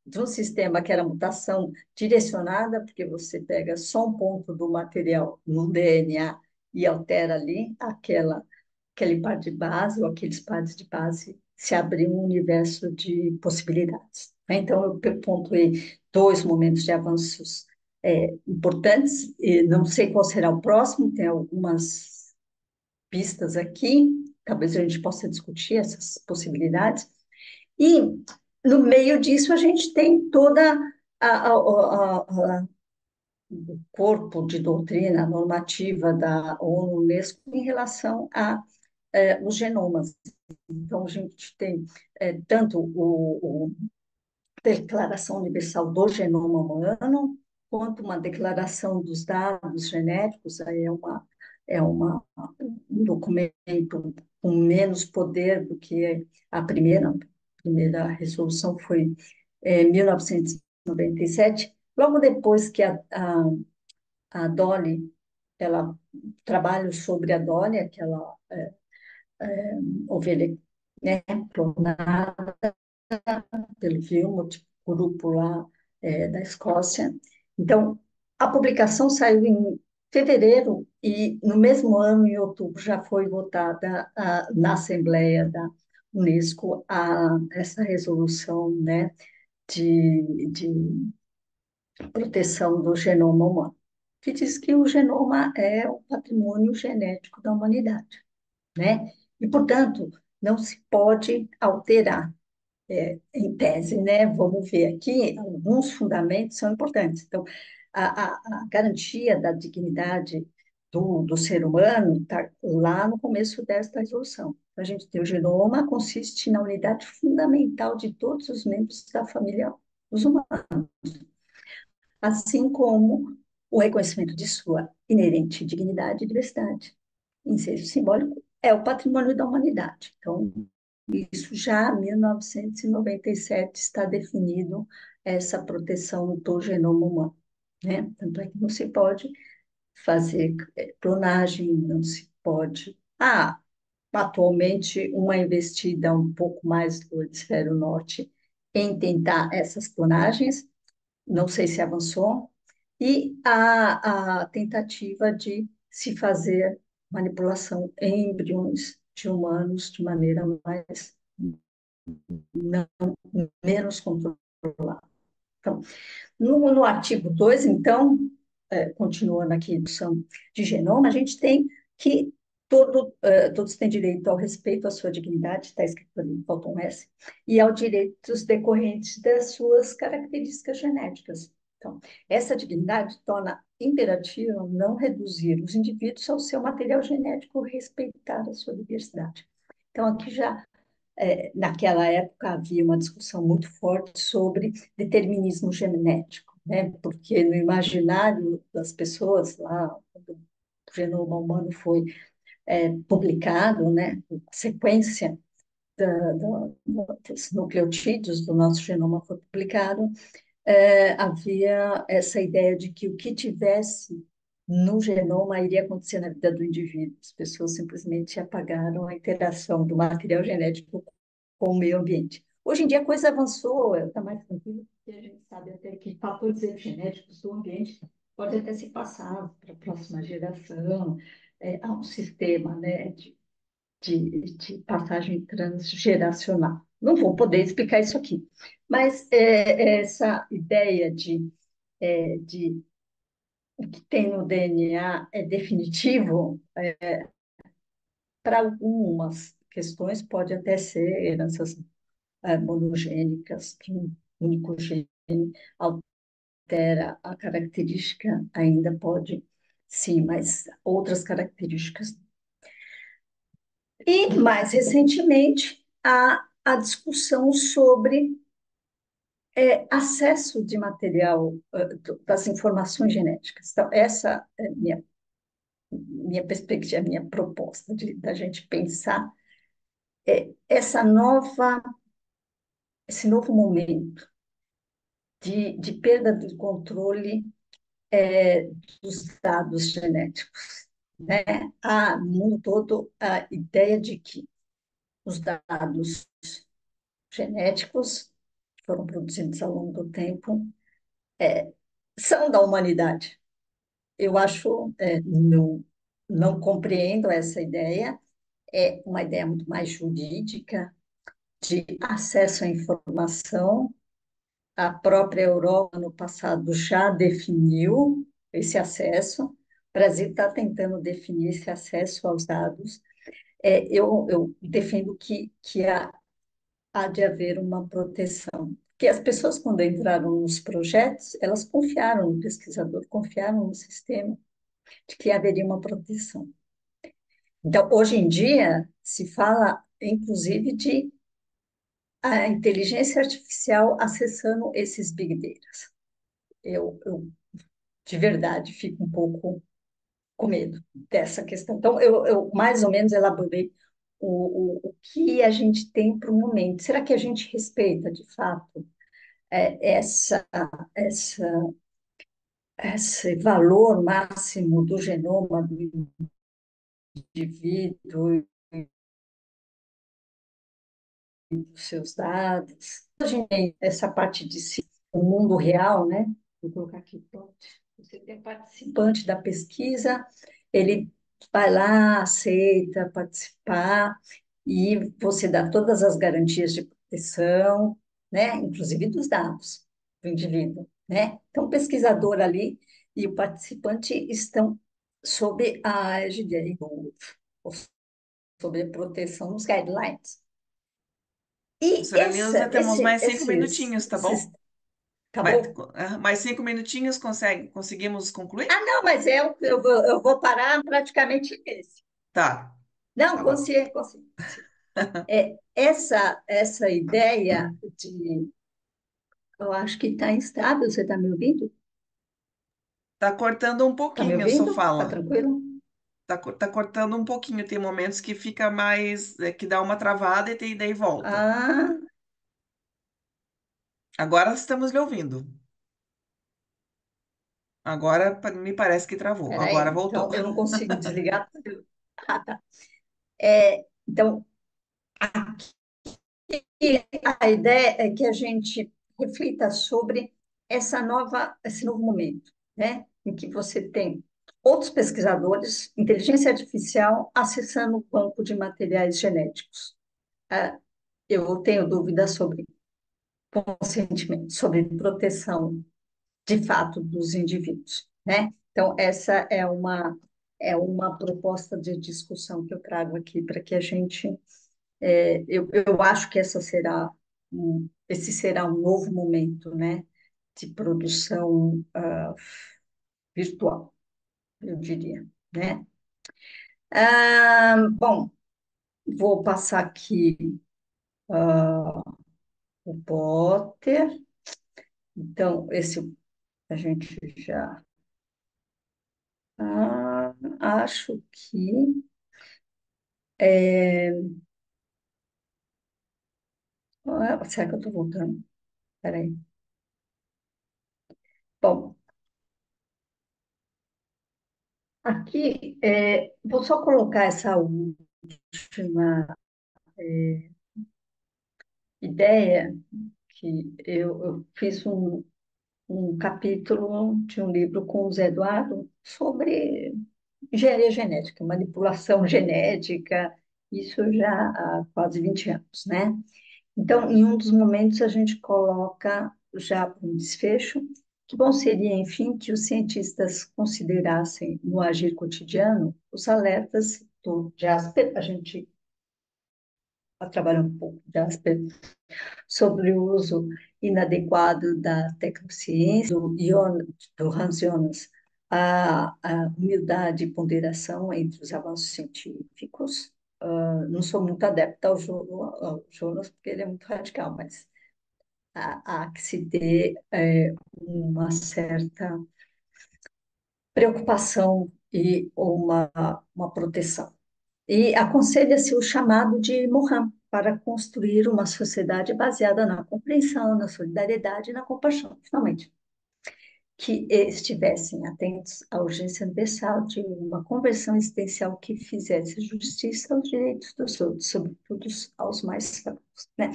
Speaker 2: de um sistema que era mutação direcionada, porque você pega só um ponto do material no DNA e altera ali aquele par de base ou aqueles pares de base, se abre um universo de possibilidades. Então, eu pontuei dois momentos de avanços importantes, e não sei qual será o próximo, tem algumas pistas aqui, talvez a gente possa discutir essas possibilidades. E no meio disso a gente tem toda o corpo de doutrina normativa da ONU Unesco em relação a os genomas. Então a gente tem tanto o Declaração Universal do Genoma Humano, quanto uma declaração dos dados genéticos, aí um documento com menos poder do que a primeira. A primeira resolução foi em 1997, logo depois que a Dolly, ela trabalha sobre a Dolly, aquela ovelha, né, clonada pelo Vilmot, grupo lá da Escócia. Então, a publicação saiu em fevereiro e no mesmo ano, em outubro, já foi votada na Assembleia da Unesco essa resolução, né, de proteção do genoma humano, que diz que o genoma é o patrimônio genético da humanidade, né? E, portanto, não se pode alterar em tese, né? Vamos ver aqui, alguns fundamentos são importantes. Então, a garantia da dignidade do ser humano está lá no começo desta resolução. A gente tem o genoma, consiste na unidade fundamental de todos os membros da família dos humanos, assim como o reconhecimento de sua inerente dignidade e diversidade. Em senso simbólico, é o patrimônio da humanidade. Então, isso já em 1997 está definido essa proteção do genoma humano, né? Tanto é que não se pode fazer clonagem, não se pode. Atualmente, uma investida um pouco mais do hemisfério norte em tentar essas clonagens, não sei se avançou, e a tentativa de se fazer manipulação em embriões de humanos de maneira mais menos controlada. Então, no artigo 2, então, continuando aqui a discussão de genoma, a gente tem que todos têm direito ao respeito à sua dignidade, está escrito ali, falta um S, e aos direitos decorrentes das suas características genéticas. Então, essa dignidade torna imperativo não reduzir os indivíduos ao seu material genético, respeitar a sua diversidade. Então, aqui já naquela época havia uma discussão muito forte sobre determinismo genético, né? Porque no imaginário das pessoas lá, quando o genoma humano foi publicado, né? A sequência dos nucleotídeos do nosso genoma foi publicado, havia essa ideia de que o que tivesse no genoma iria acontecer na vida do indivíduo. As pessoas simplesmente apagaram a interação do material genético com o meio ambiente. Hoje em dia a coisa avançou, está mais tranquilo, porque a gente sabe até que fatores genéticos do ambiente podem até ser passados para a próxima geração. Há um sistema, né, de passagem transgeracional. Não vou poder explicar isso aqui, mas essa ideia de o que tem no DNA é definitivo, para algumas questões pode até ser heranças monogênicas, que um único gene altera a característica, ainda pode, sim, mas outras características. E, mais recentemente, a discussão sobre acesso de material das informações genéticas. Então, essa é minha minha perspectiva, minha proposta da gente pensar essa nova, esse novo momento de perda do controle dos dados genéticos, né? Há no mundo todo a ideia de que os dados genéticos que foram produzidos ao longo do tempo são da humanidade. Eu acho, não compreendo essa ideia, é uma ideia muito mais jurídica, de acesso à informação. A própria Europa, no passado, já definiu esse acesso. O Brasil está tentando definir esse acesso aos dados. Eu defendo que há de haver uma proteção. Porque as pessoas, quando entraram nos projetos, elas confiaram no pesquisador, confiaram no sistema, de que haveria uma proteção. Então, hoje em dia, se fala, inclusive, de a inteligência artificial acessando esses big data. Eu de verdade, fico um pouco com medo dessa questão. Então, eu mais ou menos elaborei o que a gente tem para o momento. Será que a gente respeita, de fato, essa, essa, esse valor máximo do genoma do indivíduo e dos seus dados? A gente tem essa parte de si, o mundo real, né? Vou colocar aqui, pronto. Você tem participante da pesquisa, ele vai lá, aceita participar, e você dá todas as garantias de proteção, né? Inclusive dos dados do indivíduo, né? Então, o pesquisador ali e o participante estão sob a égide do, sob a proteção dos guidelines. E
Speaker 1: Professora Nilza, temos mais cinco
Speaker 2: esses,
Speaker 1: minutinhos, tá bom? Mais,
Speaker 2: acabou?
Speaker 1: mais 5 minutinhos, conseguimos concluir?
Speaker 2: Ah, não, mas eu vou parar praticamente nesse.
Speaker 1: Tá,
Speaker 2: Não,
Speaker 1: tá bom.
Speaker 2: consciente, consciente. Essa ideia de. Eu acho que está instável, você está me ouvindo?
Speaker 1: Tá cortando um
Speaker 2: Está me
Speaker 1: pouquinho a sua
Speaker 2: ouvindo? Está
Speaker 1: fala.
Speaker 2: tranquilo?
Speaker 1: Tá cortando um pouquinho. Tem momentos que fica mais, que dá uma travada e daí volta.
Speaker 2: Ah,
Speaker 1: Agora estamos lhe ouvindo. Agora me parece que travou. Agora
Speaker 2: peraí,
Speaker 1: voltou.
Speaker 2: então eu não consigo desligar. Ah, tá. Então, a ideia é que a gente reflita sobre esse novo momento, né? Em que você tem outros pesquisadores, inteligência artificial, acessando o banco de materiais genéticos. Ah, eu tenho dúvidas sobre consentimento, sobre proteção de fato dos indivíduos, né? Então, essa é uma proposta de discussão que eu trago aqui para que a gente eu acho que esse será um novo momento, né, de produção virtual, eu diria, né? Bom, vou passar aqui o Potter. Então, esse a gente já acho que será que eu estou voltando? Peraí. Bom, aqui vou só colocar essa última ideia que eu fiz um capítulo de um livro com o Zé Eduardo sobre engenharia genética, manipulação genética, isso já há quase 20 anos, né? Então, em um dos momentos, a gente coloca já para um desfecho que bom seria, enfim, que os cientistas considerassem no agir cotidiano os alertas do Jasper, a gente vai trabalhar um pouco de Jasper, sobre o uso inadequado da tecnociência, do Hans Jonas, a humildade e ponderação entre os avanços científicos. Não sou muito adepta ao Jonas, porque ele é muito radical, mas há que se ter uma certa preocupação e uma proteção. E aconselha-se o chamado de Muhammad para construir uma sociedade baseada na compreensão, na solidariedade e na compaixão, finalmente que estivessem atentos à urgência universal de uma conversão existencial que fizesse justiça aos direitos dos outros, sobretudo aos mais fracos, né?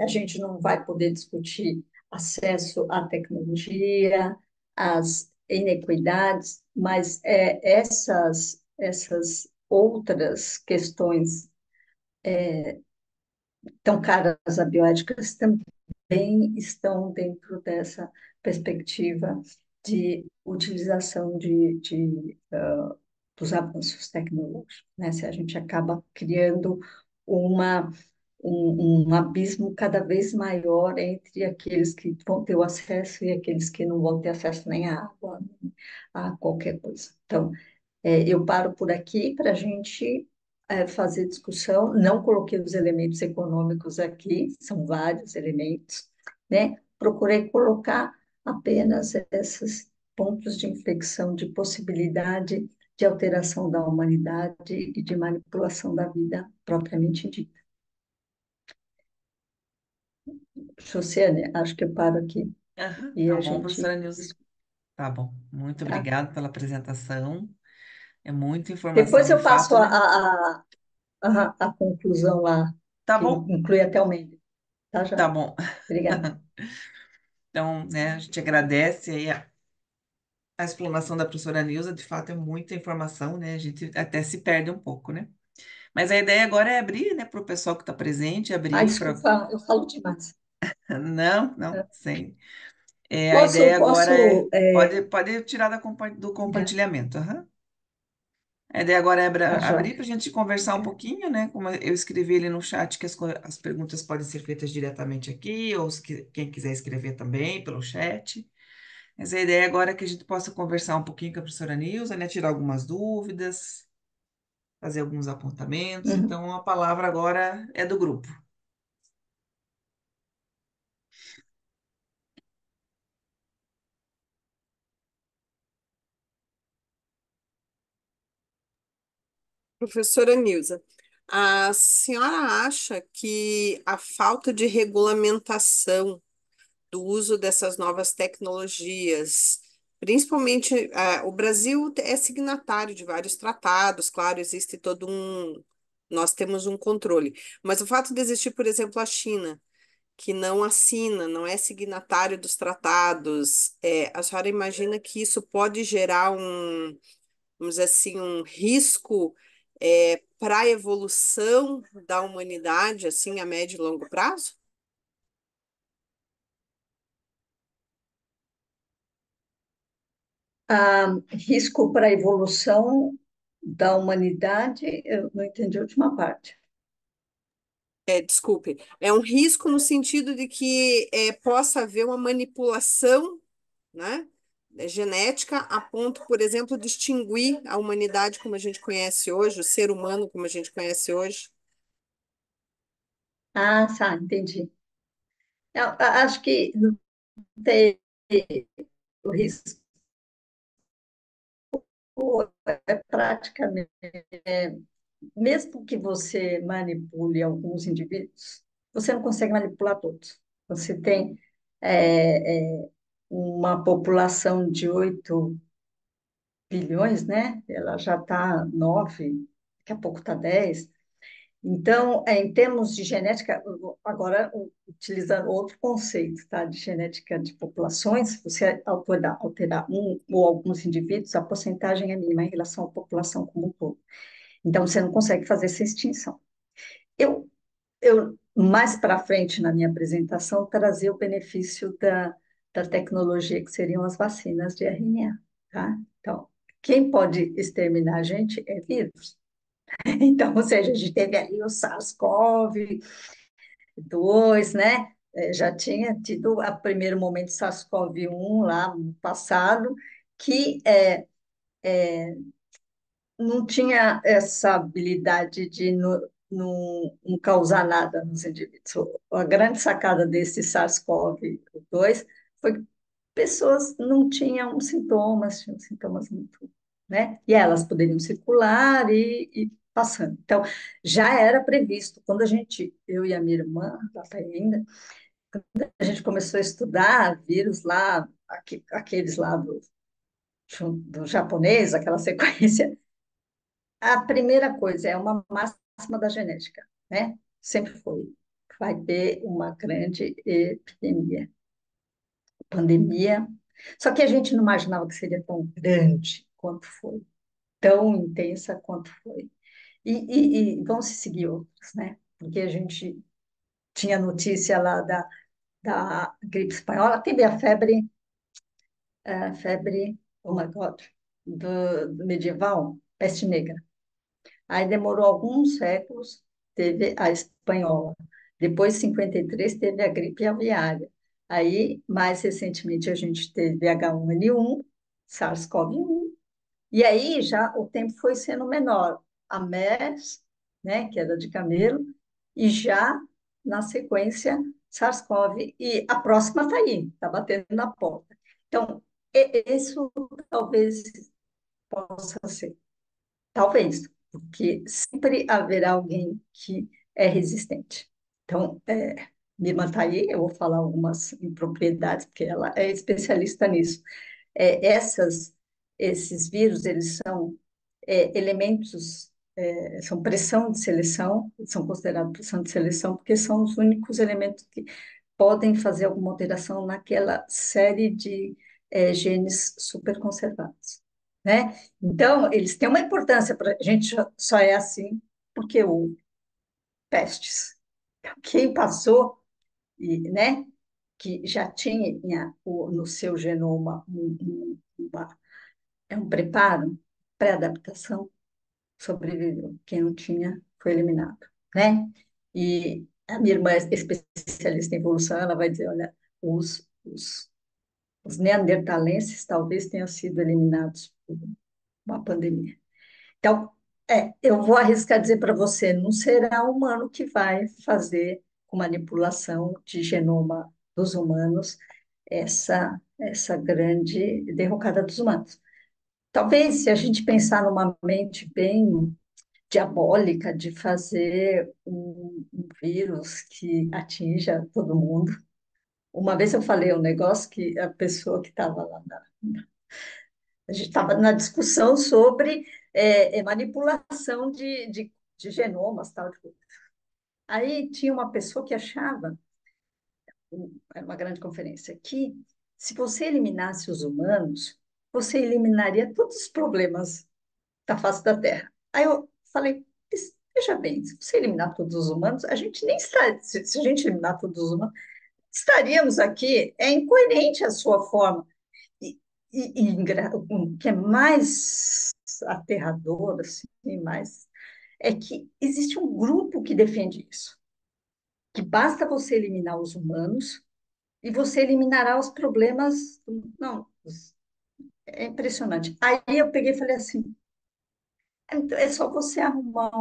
Speaker 2: A gente não vai poder discutir acesso à tecnologia, as inequidades, mas essas outras questões tão caras a bioéticas também estão dentro dessa perspectiva de utilização dos avanços tecnológicos, né? Se a gente acaba criando uma, um abismo cada vez maior entre aqueles que vão ter o acesso e aqueles que não vão ter acesso nem à água, nem a qualquer coisa. Então, eu paro por aqui para a gente fazer discussão. Não coloquei os elementos econômicos aqui, são vários elementos, né? Procurei colocar apenas esses pontos de inflexão, de possibilidade de alteração da humanidade e de manipulação da vida propriamente dita. Josiane, acho que eu paro aqui
Speaker 1: Aham,
Speaker 2: e
Speaker 1: tá
Speaker 2: a
Speaker 1: bom,
Speaker 2: gente
Speaker 1: professora Nilza.
Speaker 2: discute,
Speaker 1: Tá bom. Muito
Speaker 2: tá?
Speaker 1: obrigada pela apresentação. É muita informação,
Speaker 2: Depois
Speaker 1: de
Speaker 2: eu passo
Speaker 1: fato, né?
Speaker 2: a conclusão lá,
Speaker 1: Tá
Speaker 2: que
Speaker 1: bom,
Speaker 2: inclui até o Mendes, tá,
Speaker 1: tá
Speaker 2: já?
Speaker 1: bom.
Speaker 2: Obrigada.
Speaker 1: Então, né, a gente agradece aí a explanação da professora Nilza. De fato, é muita informação, né? A gente até se perde um pouco, né? Mas a ideia agora é abrir, né, para o pessoal que está presente,
Speaker 2: Ai,
Speaker 1: abrir para.
Speaker 2: desculpa, eu falo demais.
Speaker 1: Não, não, sem. A
Speaker 2: Posso,
Speaker 1: ideia agora é.
Speaker 2: posso,
Speaker 1: Pode tirar do
Speaker 2: obrigada.
Speaker 1: compartilhamento. Aham. A ideia agora é
Speaker 2: Tá,
Speaker 1: abrir
Speaker 2: joia.
Speaker 1: para a gente conversar um
Speaker 2: Obrigada.
Speaker 1: pouquinho, né? Como eu escrevi ali no chat que as perguntas podem ser feitas diretamente aqui, ou quem quiser escrever também pelo chat. Mas a ideia agora é que a gente possa conversar um pouquinho com a professora Nilza, né? Tirar algumas dúvidas, fazer alguns apontamentos.
Speaker 2: Uhum.
Speaker 1: Então, a palavra agora é do grupo.
Speaker 3: Professora Nilza, a senhora acha que a falta de regulamentação do uso dessas novas tecnologias, principalmente o Brasil é signatário de vários tratados, claro, existe todo um. Nós temos um controle, mas o fato de existir, por exemplo, a China, que não assina, não é signatário dos tratados, a senhora imagina que isso pode gerar vamos dizer assim, um risco para a evolução da humanidade, assim, a médio e longo prazo?
Speaker 2: Risco para a evolução da humanidade, eu não entendi a última parte.
Speaker 3: Desculpe, é um risco no sentido de que possa haver uma manipulação, né, genética a ponto, por exemplo, de extinguir a humanidade como a gente conhece hoje, o ser humano como a gente conhece hoje.
Speaker 2: Ah, tá, entendi. Acho que não tem o risco, é praticamente, mesmo que você manipule alguns indivíduos, você não consegue manipular todos. Você tem uma população de 8 bilhões, né? Ela já está 9, daqui a pouco está 10. Então, em termos de genética, agora utilizando outro conceito, tá? De genética de populações, você alterar um ou alguns indivíduos, a porcentagem é mínima em relação à população como um todo. Então, você não consegue fazer essa extinção. Eu mais para frente na minha apresentação, trazer o benefício da tecnologia, que seriam as vacinas de RNA, tá? Então, quem pode exterminar a gente é vírus. Então, ou seja, a gente teve aí o SARS-CoV-2, né? Já tinha tido a primeiro momento SARS-CoV-1 lá no passado, que não tinha essa habilidade de não causar nada nos indivíduos. A grande sacada desse SARS-CoV-2 foi pessoas não tinham sintomas, tinham sintomas muito, né? E elas poderiam circular e passando. Então, já era previsto. Quando a gente, eu e a minha irmã, ela está aí ainda, a gente começou a estudar vírus lá, aqueles lá do japonês, aquela sequência, a primeira coisa é uma máxima da genética, né? Sempre foi. Vai ter uma grande epidemia, pandemia. Só que a gente não imaginava que seria tão grande quanto foi, tão intensa quanto foi. E vão se seguir outros, né? Porque a gente tinha notícia lá da gripe espanhola, teve a febre, oh my God, do medieval, peste negra. Aí demorou alguns séculos, teve a espanhola. Depois, em 53, teve a gripe aviária. Aí, mais recentemente, a gente teve H1N1, SARS-CoV-1. E aí, já o tempo foi sendo menor. A MERS, né, que era de camelo, e já, na sequência, SARS-CoV. E a próxima está aí, está batendo na porta. Então, isso talvez possa ser. Talvez, porque sempre haverá alguém que é resistente. Então, minha irmã está aí, eu vou falar algumas impropriedades, porque ela é especialista nisso. Esses vírus, eles são elementos, são pressão de seleção, são considerados pressão de seleção, porque são os únicos elementos que podem fazer alguma alteração naquela série de genes superconservados, né? Então, eles têm uma importância para a gente só é assim porque houve testes. Então, quem passou, né, que já tinha no seu genoma um preparo, pré-adaptação, sobreviveu. Quem não tinha foi eliminado, né? E a minha irmã é especialista em evolução, ela vai dizer, olha, os neandertalenses talvez tenham sido eliminados por uma pandemia. Então, eu vou arriscar dizer para você, não será o humano que vai fazer com manipulação de genoma dos humanos essa grande derrocada dos humanos. Talvez, se a gente pensar numa mente bem diabólica de fazer um vírus que atinja todo mundo. Uma vez eu falei um negócio que a pessoa que estava lá, a gente estava na discussão sobre manipulação de genomas, tal. Aí tinha uma pessoa que achava, era uma grande conferência, que se você eliminasse os humanos, você eliminaria todos os problemas da face da Terra. Aí eu falei, veja bem, se você eliminar todos os humanos, a gente nem está, se a gente eliminar todos os humanos, estaríamos aqui, é incoerente a sua forma. E, o que é mais aterrador, assim, mais, é que existe um grupo que defende isso, que basta você eliminar os humanos e você eliminará os problemas. Não, é impressionante. Aí eu peguei e falei assim, então, é só você arrumar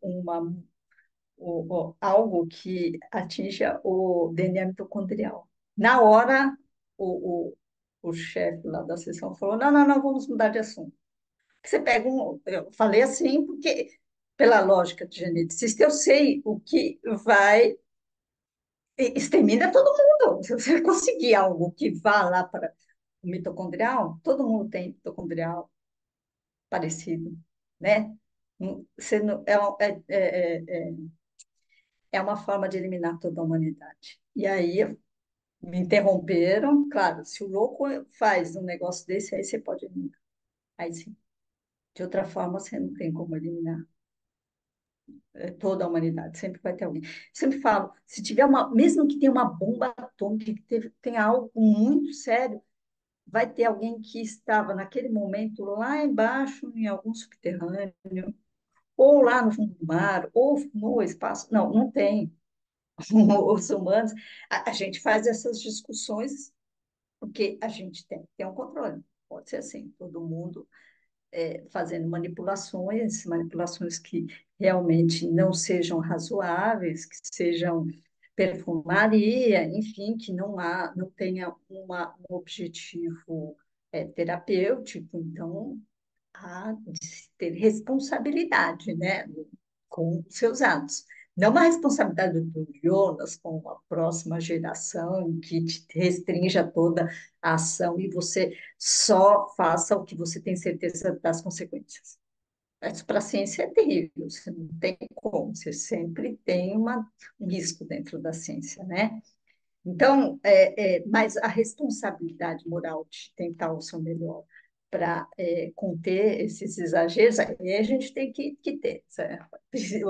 Speaker 2: uma, algo que atinja o DNA mitocondrial. Na hora, o, o chefe lá da sessão falou: não, não, não, vamos mudar de assunto. Você pega um. Eu falei assim, porque, pela lógica de geneticista, eu sei o que vai. Extermina todo mundo. Se você conseguir algo que vá lá para o mitocondrial, todo mundo tem mitocondrial parecido, né? Você não, é uma forma de eliminar toda a humanidade. E aí me interromperam, claro, se o louco faz um negócio desse, aí você pode eliminar. Aí sim. De outra forma, você não tem como eliminar toda a humanidade, sempre vai ter alguém. Sempre falo, se tiver mesmo que tenha uma bomba atômica, que tenha algo muito sério, vai ter alguém que estava naquele momento lá embaixo, em algum subterrâneo, ou lá no fundo do mar, ou no espaço. Não, não tem. Os humanos, a gente faz essas discussões porque a gente tem que ter um controle. Pode ser assim, todo mundo fazendo manipulações que realmente não sejam razoáveis, que sejam perfumaria, enfim, que não tenha um objetivo terapêutico, então há de se ter responsabilidade, né, com os seus atos. Não uma responsabilidade do Jonas com a próxima geração, que te restrinja toda a ação e você só faça o que você tem certeza das consequências. Isso para a ciência é terrível, você não tem como, você sempre tem um risco dentro da ciência, né? Então, mas a responsabilidade moral de tentar o seu melhor para conter esses exageros, aí a gente tem que ter. É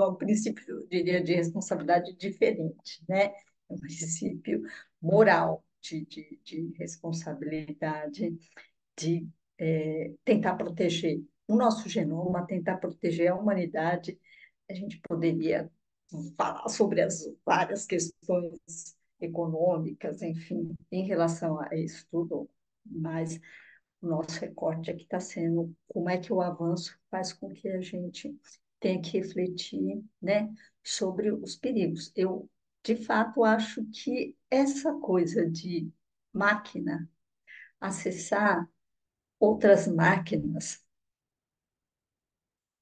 Speaker 2: um princípio, eu diria, de responsabilidade diferente, né? É um princípio moral de responsabilidade, de tentar proteger o nosso genoma, tentar proteger a humanidade. A gente poderia falar sobre as várias questões econômicas, enfim, em relação a isso tudo, mas o nosso recorte aqui está sendo como é que o avanço faz com que a gente tenha que refletir, né, sobre os perigos. Eu, de fato, acho que essa coisa de máquina acessar outras máquinas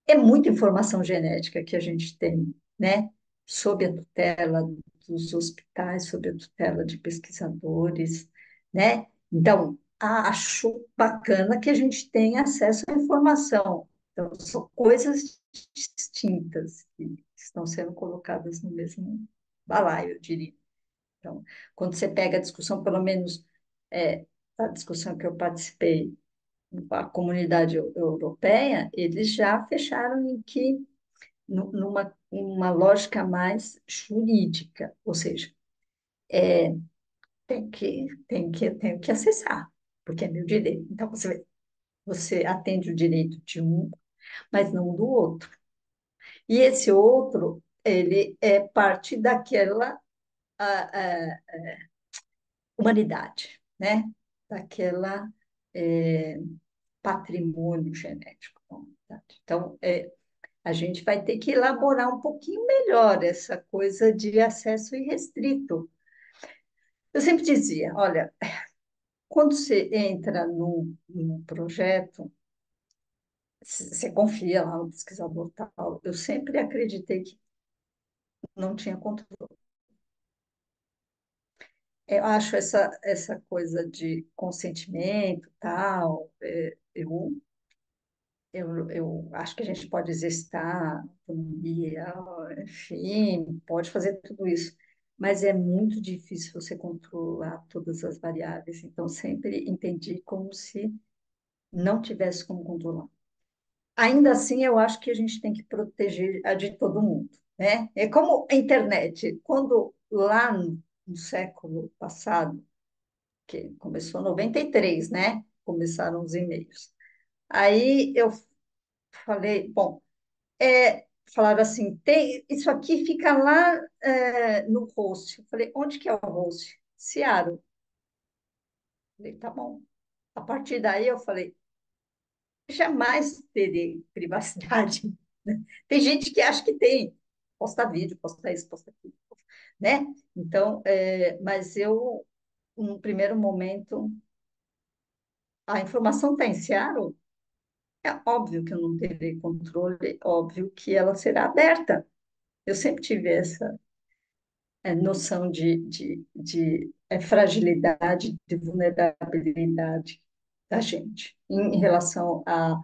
Speaker 2: é muita informação genética que a gente tem, né? Sob a tutela dos hospitais, sob a tutela de pesquisadores, né? Então, acho bacana que a gente tenha acesso à informação. Então, são coisas distintas que estão sendo colocadas no mesmo balaio, eu diria. Então, quando você pega a discussão, pelo menos a discussão que eu participei, a comunidade europeia, eles já fecharam em que numa uma lógica mais jurídica, ou seja, tenho que acessar, porque é meu direito. Então, você atende o direito de um, mas não do outro. E esse outro, ele é parte daquela a, humanidade, né? Daquela é, patrimônio genético da humanidade. Então, a gente vai ter que elaborar um pouquinho melhor essa coisa de acesso irrestrito. Eu sempre dizia, olha, quando você entra num projeto, você confia lá no pesquisador tal. Eu sempre acreditei que não tinha controle. Eu acho essa coisa de consentimento tal, eu acho que a gente pode exercitar autonomia, enfim, pode fazer tudo isso, mas é muito difícil você controlar todas as variáveis. Então, sempre entendi como se não tivesse como controlar. Ainda assim, eu acho que a gente tem que proteger a de todo mundo, né? É como a internet. Quando lá no século passado, que começou em 93, né? Começaram os e-mails. Aí eu falei, bom, falaram assim, isso aqui fica lá no host. Eu falei, onde que é o host? Seattle. Eu falei, tá bom. A partir daí eu falei, jamais terei privacidade. Tem gente que acha que tem. Posta vídeo, posta isso, posta aquilo, né? Então, mas eu, num primeiro momento, a informação está em Seattle, é óbvio que eu não terei controle, óbvio que ela será aberta. Eu sempre tive essa noção de fragilidade, de vulnerabilidade da gente em relação à,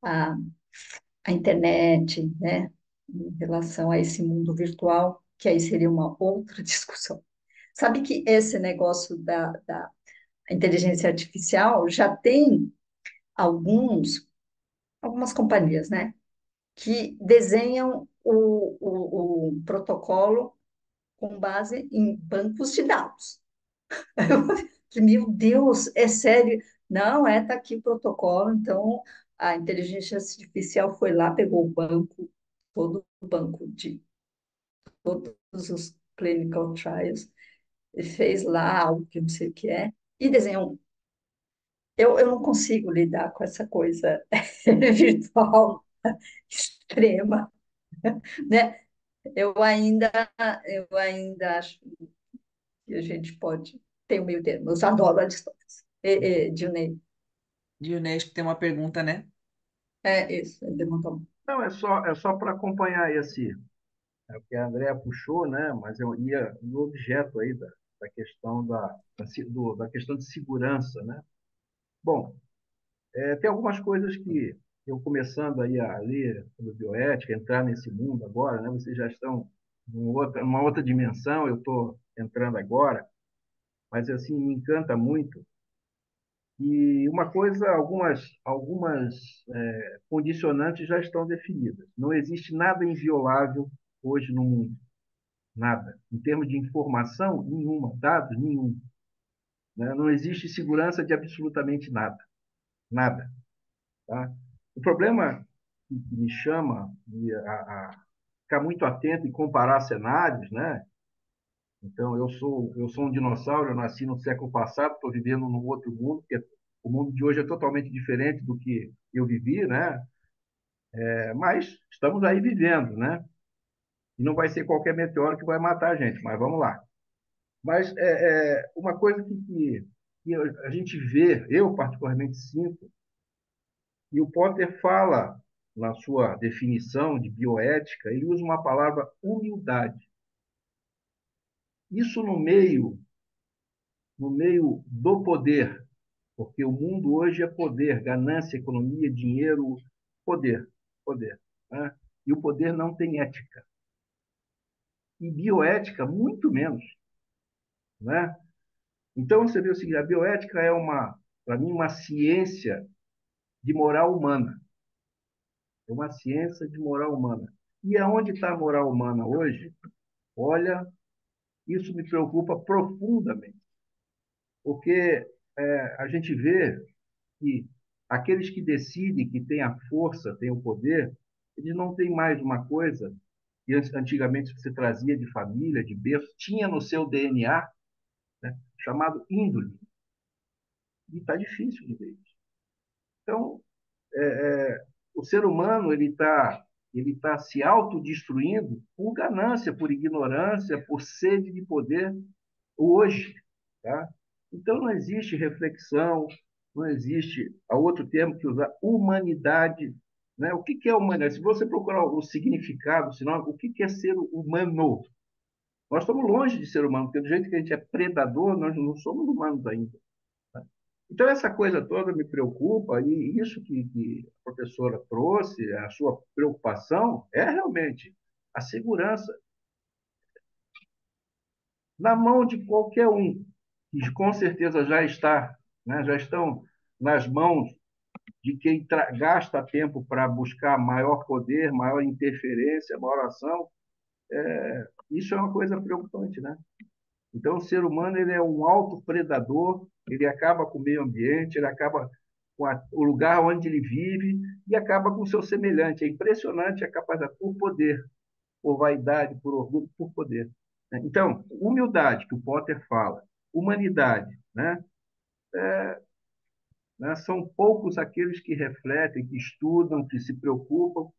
Speaker 2: à internet, né? Em relação a esse mundo virtual, que aí seria uma outra discussão. Sabe que esse negócio da inteligência artificial já tem algumas companhias, né? Que desenham o protocolo com base em bancos de dados. Eu falei, meu Deus, é sério? Não, tá aqui o protocolo. Então, a inteligência artificial foi lá, pegou o banco, todo o banco de todos os clinical trials, e fez lá algo que eu não sei o que é, e desenhou. Eu não consigo lidar com essa coisa virtual extrema, né? Eu ainda, eu ainda acho que a gente pode ter um meio termo. Eu adoro a distância. Dionei,
Speaker 1: Dionê, acho que tem uma pergunta, né?
Speaker 2: é isso, ele levantou
Speaker 4: Não, é só para acompanhar o que a Andrea puxou, né? Mas eu ia no objeto aí da questão da questão de segurança, né? Bom, tem algumas coisas que eu começando aí a ler sobre bioética, entrar nesse mundo agora, né? Vocês já estão numa outra dimensão, eu estou entrando agora, mas assim me encanta muito. E uma coisa, algumas condicionantes já estão definidas. Não existe nada inviolável hoje no mundo, nada. Em termos de informação, nenhuma, dados, nenhum. Né? Não existe segurança de absolutamente nada, nada. Tá? O problema que me chama a ficar muito atento e comparar cenários, né? Então, eu sou um dinossauro, eu nasci no século passado, estou vivendo num outro mundo, porque o mundo de hoje é totalmente diferente do que eu vivi, né? Mas estamos aí vivendo, né? E não vai ser qualquer meteoro que vai matar a gente, mas vamos lá. Mas uma coisa que a gente vê, eu particularmente sinto, e o Potter fala na sua definição de bioética, ele usa uma palavra humildade. Isso no meio do poder, porque o mundo hoje é poder, ganância, economia, dinheiro, poder, poder. Né? E o poder não tem ética. E bioética, muito menos. Né? Então, você vê o seguinte, a bioética é, para mim, uma ciência de moral humana. É uma ciência de moral humana. E aonde está a moral humana hoje? Olha, isso me preocupa profundamente, porque a gente vê que aqueles que decidem, que têm a força, têm o poder, eles não têm mais uma coisa que antigamente você trazia de família, de berço, tinha no seu DNA, né, chamado índole. E está difícil de ver isso. Então, o ser humano ele tá se autodestruindo por ganância, por ignorância, por sede de poder hoje. Tá? Então, não existe reflexão, não existe há outro termo que usar, humanidade. Né? O que é humanidade? Se você procurar o significado, senão, o que é ser humano? Nós estamos longe de ser humano, porque do jeito que a gente é predador, nós não somos humanos ainda. Então, essa coisa toda me preocupa, e isso que a professora trouxe, a sua preocupação, é realmente a segurança na mão de qualquer um, que com certeza já está, né, já estão nas mãos de quem gasta tempo para buscar maior poder, maior interferência, maior ação. Isso é uma coisa preocupante, né? Então, o ser humano ele é um autopredador, ele acaba com o meio ambiente, ele acaba com o lugar onde ele vive e acaba com o seu semelhante. É impressionante a capacidade por poder, por vaidade, por orgulho, por poder. Então, humildade, que o Potter fala, humanidade, né? São poucos aqueles que refletem, que estudam, que se preocupam,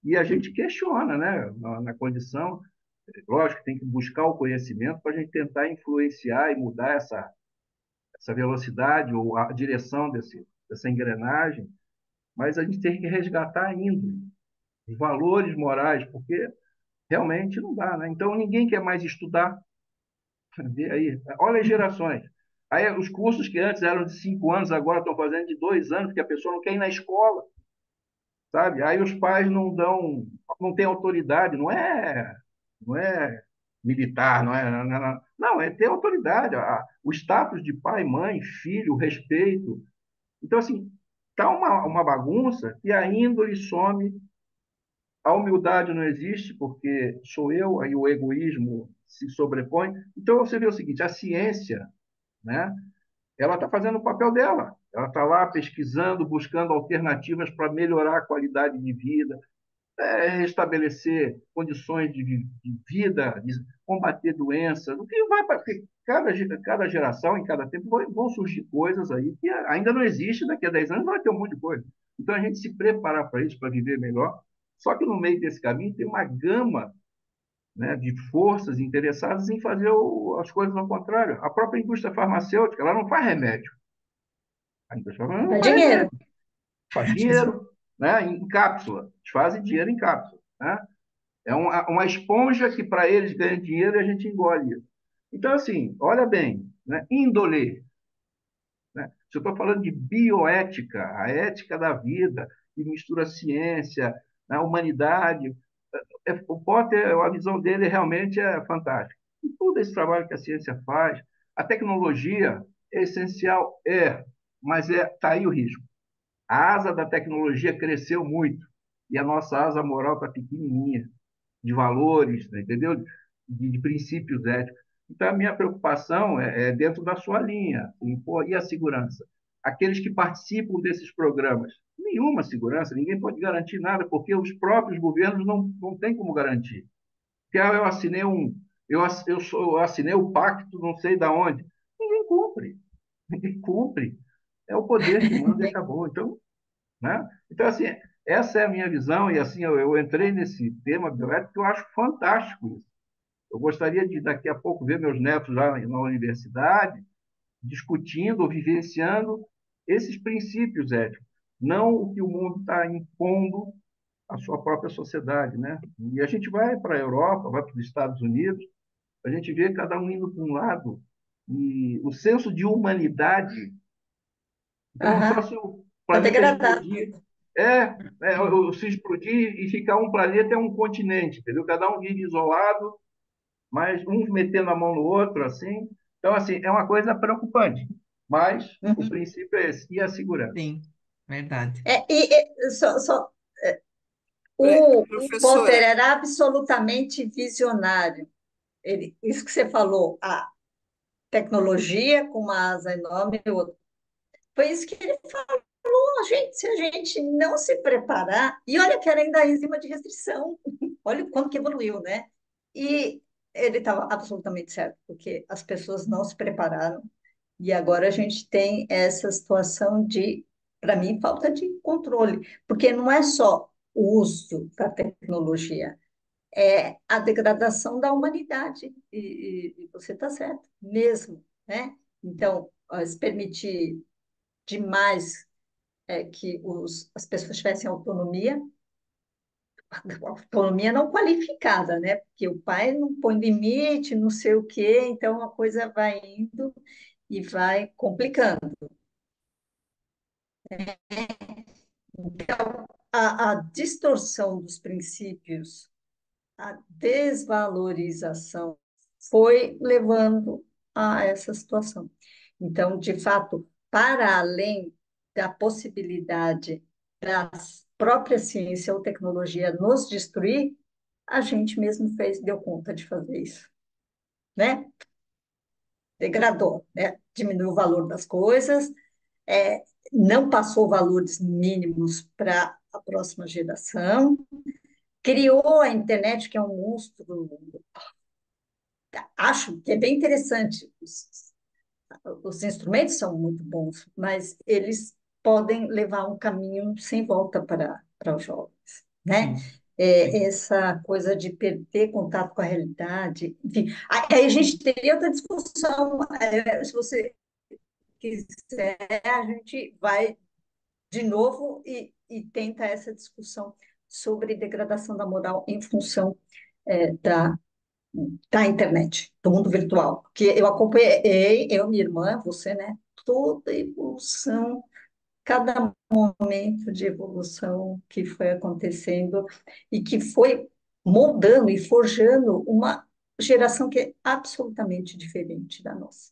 Speaker 4: e a gente questiona, né? Na condição, lógico, tem que buscar o conhecimento para a gente tentar influenciar e mudar essa velocidade ou a direção dessa engrenagem, mas a gente tem que resgatar ainda os valores morais, porque realmente não dá, né? Então ninguém quer mais estudar. Vê aí, olha as gerações. Aí os cursos que antes eram de 5 anos, agora estão fazendo de 2 anos, porque a pessoa não quer ir na escola, sabe? Aí os pais não têm autoridade, não é militar, não, é ter autoridade, o status de pai, mãe, filho, o respeito. Então, assim, tá uma bagunça e a índole some, a humildade não existe, porque sou eu, aí o egoísmo se sobrepõe. Então, você vê o seguinte, a ciência, né, ela está fazendo o papel dela. Ela está lá pesquisando, buscando alternativas para melhorar a qualidade de vida, restabelecer condições de vida, de combater doenças, o que vai para cada geração, em cada tempo, vão surgir coisas aí que ainda não existe, daqui a 10 anos vai ter um monte de coisa. Então, a gente se preparar para isso, para viver melhor. Só que no meio desse caminho tem uma gama né, de forças interessadas em fazer as coisas ao contrário. A própria indústria farmacêutica, ela não faz remédio. A indústria farmacêutica
Speaker 2: Dá
Speaker 4: não faz
Speaker 2: dinheiro.
Speaker 4: remédio, faz dinheiro, né, em cápsula. Eles fazem dinheiro em cápsula. Né? É uma esponja que para eles ganha dinheiro e a gente engole. Então, assim, olha bem, né? Índole, né? Se eu estou falando de bioética, a ética da vida, que mistura ciência, a humanidade, o Potter, a visão dele realmente é fantástica. E todo esse trabalho que a ciência faz, a tecnologia é essencial, mas está aí o risco. A asa da tecnologia cresceu muito e a nossa asa moral está pequenininha, de valores, né, entendeu? De princípios éticos. Então, a minha preocupação é dentro da sua linha. Assim, pô, e a segurança? Aqueles que participam desses programas, nenhuma segurança, ninguém pode garantir nada, porque os próprios governos não têm como garantir. Porque eu assinei eu assinei o pacto, não sei da onde. Ninguém cumpre. Ninguém cumpre. É o poder que manda e acabou. Então, né? Então, assim, essa é a minha visão, e assim, eu entrei nesse tema bioético porque eu acho fantástico isso. Eu gostaria de, daqui a pouco, ver meus netos lá na universidade, discutindo, vivenciando esses princípios éticos, não o que o mundo está impondo à sua própria sociedade. Né? E a gente vai para a Europa, vai para os Estados Unidos, a gente vê cada um indo para um lado, e o senso de humanidade. Então, só
Speaker 2: Aham.
Speaker 4: se o
Speaker 2: Está
Speaker 4: planeta
Speaker 2: degradado.
Speaker 4: explodir, se explodir e ficar um planeta é um continente, entendeu? Cada um vive isolado, mas um metendo a mão no outro, assim. Então, assim, é uma coisa preocupante. Mas o
Speaker 2: Uhum.
Speaker 4: princípio é esse, e a segurança.
Speaker 1: Sim, verdade.
Speaker 2: O Potter
Speaker 3: Professora,
Speaker 2: era absolutamente visionário. Isso que você falou, a tecnologia com uma asa enorme, foi isso que ele falou, gente, se a gente não se preparar, e olha que era ainda enzima de restrição, olha o quanto que evoluiu, né? E ele estava absolutamente certo, porque as pessoas não se prepararam, e agora a gente tem essa situação de, para mim, falta de controle, porque não é só o uso da tecnologia, é a degradação da humanidade, e você está certo, mesmo, né? Então, se permitir demais que as pessoas tivessem autonomia não qualificada, né? Porque o pai não põe limite, não sei o quê, então a coisa vai indo e vai complicando. Então, a distorção dos princípios, a desvalorização foi levando a essa situação. Então, de fato, para além da possibilidade da própria ciência ou tecnologia nos destruir, a gente mesmo deu conta de fazer isso, né? Degradou, né? Diminuiu o valor das coisas, é, não passou valores mínimos para a próxima geração, criou a internet, que é um monstro. Acho que é bem interessante. Os instrumentos são muito bons, mas eles podem levar um caminho sem volta para os jovens, né?
Speaker 1: Sim, sim.
Speaker 2: Essa coisa de perder contato com a realidade, enfim. Aí a gente teria outra discussão, se você quiser, a gente vai de novo e tenta essa discussão sobre degradação da moral em função da internet, do mundo virtual. Que eu acompanhei, eu, minha irmã, você, né? Toda a evolução, cada momento de evolução que foi acontecendo e que foi moldando e forjando uma geração que é absolutamente diferente da nossa.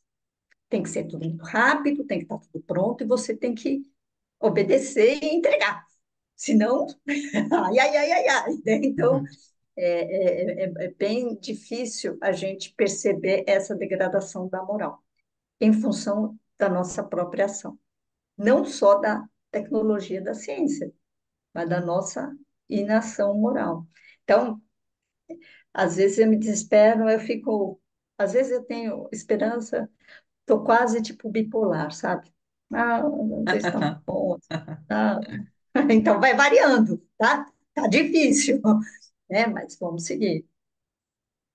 Speaker 2: Tem que ser tudo muito rápido, tem que estar tudo pronto e você tem que obedecer e entregar. Senão, ai, ai, ai, ai, ai. Então,
Speaker 1: Uhum.
Speaker 2: é bem difícil a gente perceber essa degradação da moral em função da nossa própria ação. Não só da tecnologia da ciência, mas da nossa inação moral. Então, às vezes eu me desespero, eu fico. Às vezes eu tenho esperança, estou quase tipo bipolar, sabe? Ah, não sei se está bom. Ah, então vai variando, tá? Tá difícil, né? Mas vamos seguir.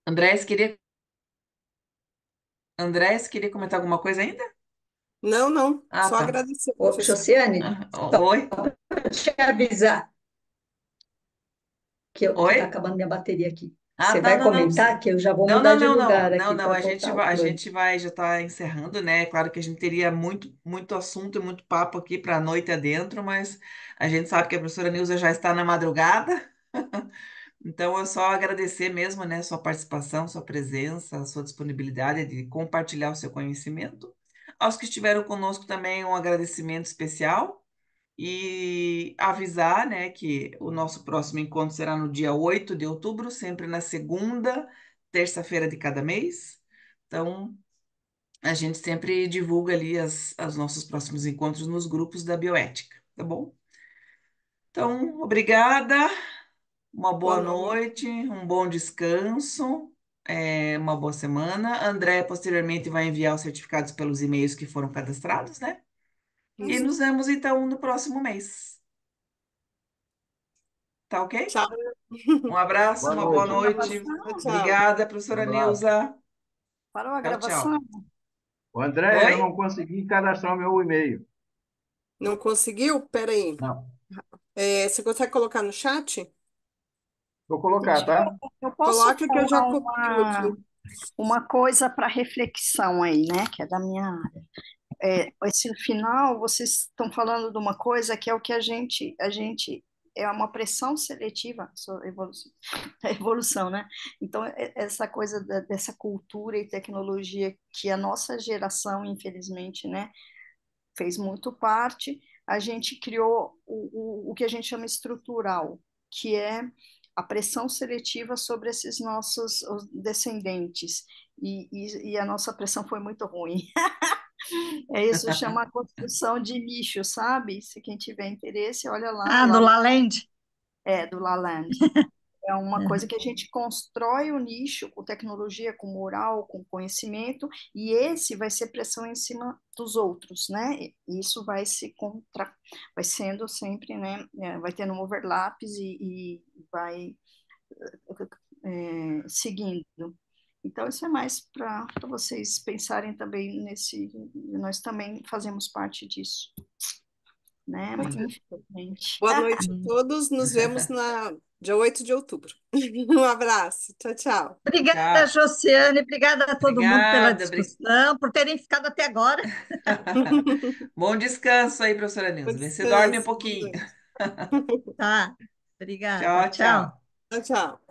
Speaker 1: Andrés, queria comentar alguma coisa ainda?
Speaker 3: Não, não,
Speaker 1: Ah,
Speaker 3: só
Speaker 1: tá.
Speaker 3: agradecer,
Speaker 2: Ô,
Speaker 3: professor.
Speaker 2: Josiane,
Speaker 1: Oi?
Speaker 2: para te avisar que tá
Speaker 1: Oi?
Speaker 2: acabando minha bateria aqui.
Speaker 1: Ah,
Speaker 2: Você
Speaker 1: não,
Speaker 2: vai
Speaker 1: não, não.
Speaker 2: comentar que eu já vou
Speaker 1: Não,
Speaker 2: mudar
Speaker 1: não,
Speaker 2: de
Speaker 1: não, não.
Speaker 2: lugar
Speaker 1: Não,
Speaker 2: aqui
Speaker 1: não.
Speaker 2: para
Speaker 1: A gente
Speaker 2: cortar
Speaker 1: vai,
Speaker 2: o
Speaker 1: a
Speaker 2: plano.
Speaker 1: gente vai, já está encerrando, né? Claro que a gente teria muito, muito assunto e muito papo aqui para a noite adentro, mas a gente sabe que a professora Nilza já está na madrugada. Então, eu só agradecer mesmo, né, sua participação, sua presença, sua disponibilidade de compartilhar o seu conhecimento. Aos que estiveram conosco também, um agradecimento especial e avisar, né, que o nosso próximo encontro será no dia 8 de outubro, sempre na segunda terça-feira de cada mês. Então, a gente sempre divulga ali os nossos próximos encontros nos grupos da bioética, tá bom? Então, obrigada. Uma
Speaker 3: Boa
Speaker 1: boa
Speaker 3: noite.
Speaker 1: noite, um bom descanso, uma boa semana. A Andréia posteriormente vai enviar os certificados pelos e-mails que foram cadastrados, né? E
Speaker 3: Isso.
Speaker 1: nos vemos então no próximo mês. Tá ok?
Speaker 3: Tchau,
Speaker 1: Um abraço,
Speaker 4: Boa
Speaker 1: uma boa
Speaker 2: Parou a
Speaker 4: noite.
Speaker 1: noite.
Speaker 3: tchau,
Speaker 2: gravação?
Speaker 3: tchau.
Speaker 1: Obrigada,
Speaker 4: Um
Speaker 1: professora
Speaker 4: abraço.
Speaker 1: Nilza.
Speaker 2: Parou a
Speaker 1: Tchau,
Speaker 2: gravação?
Speaker 1: tchau.
Speaker 4: Ô, André,
Speaker 1: Oi?
Speaker 4: eu não consegui cadastrar o meu e-mail.
Speaker 3: Não conseguiu? Peraí.
Speaker 4: Não.
Speaker 3: Você consegue colocar no chat?
Speaker 4: Vou colocar,
Speaker 2: Deixa
Speaker 4: tá?
Speaker 2: eu posso
Speaker 3: Coloca que eu já
Speaker 2: falar
Speaker 3: copio aqui.
Speaker 2: uma coisa para reflexão aí, né? Que é da minha área. Esse final, vocês estão falando de uma coisa que é o que a gente é uma pressão seletiva, evolução, evolução, né? Então, essa coisa dessa cultura e tecnologia que a nossa geração, infelizmente, né, fez muito parte, a gente criou o que a gente chama estrutural, que é a pressão seletiva sobre esses nossos os descendentes. E a nossa pressão foi muito ruim. Isso chama construção de nicho, sabe? Se quem tiver interesse, olha lá,
Speaker 5: Ah, do La Land.
Speaker 2: do Laland. É uma coisa
Speaker 5: Uhum.
Speaker 2: que a gente constrói o nicho com tecnologia, com moral, com conhecimento, e esse vai ser pressão em cima dos outros, né? E isso vai sendo sempre, né? Vai tendo overlaps e vai seguindo. Então, isso é mais para vocês pensarem também nesse. Nós também fazemos parte disso, né?
Speaker 1: Sim.
Speaker 2: Infelizmente.
Speaker 3: Boa noite a
Speaker 5: Uhum.
Speaker 3: todos. Nos vemos na dia 8 de outubro. Um abraço. Tchau, tchau.
Speaker 5: Obrigada,
Speaker 1: Tchau.
Speaker 5: Josiane. Obrigada a todo mundo pela
Speaker 1: Obrigada.
Speaker 5: discussão, por terem ficado até agora.
Speaker 1: Bom descanso aí, professora
Speaker 3: Bom
Speaker 1: Nilza. Vê se dorme um
Speaker 3: descanso. Boa
Speaker 1: pouquinho.
Speaker 3: noite.
Speaker 5: Tá. Obrigada.
Speaker 1: Tchau,
Speaker 5: Tchau.
Speaker 1: tchau.
Speaker 3: Tchau, tchau.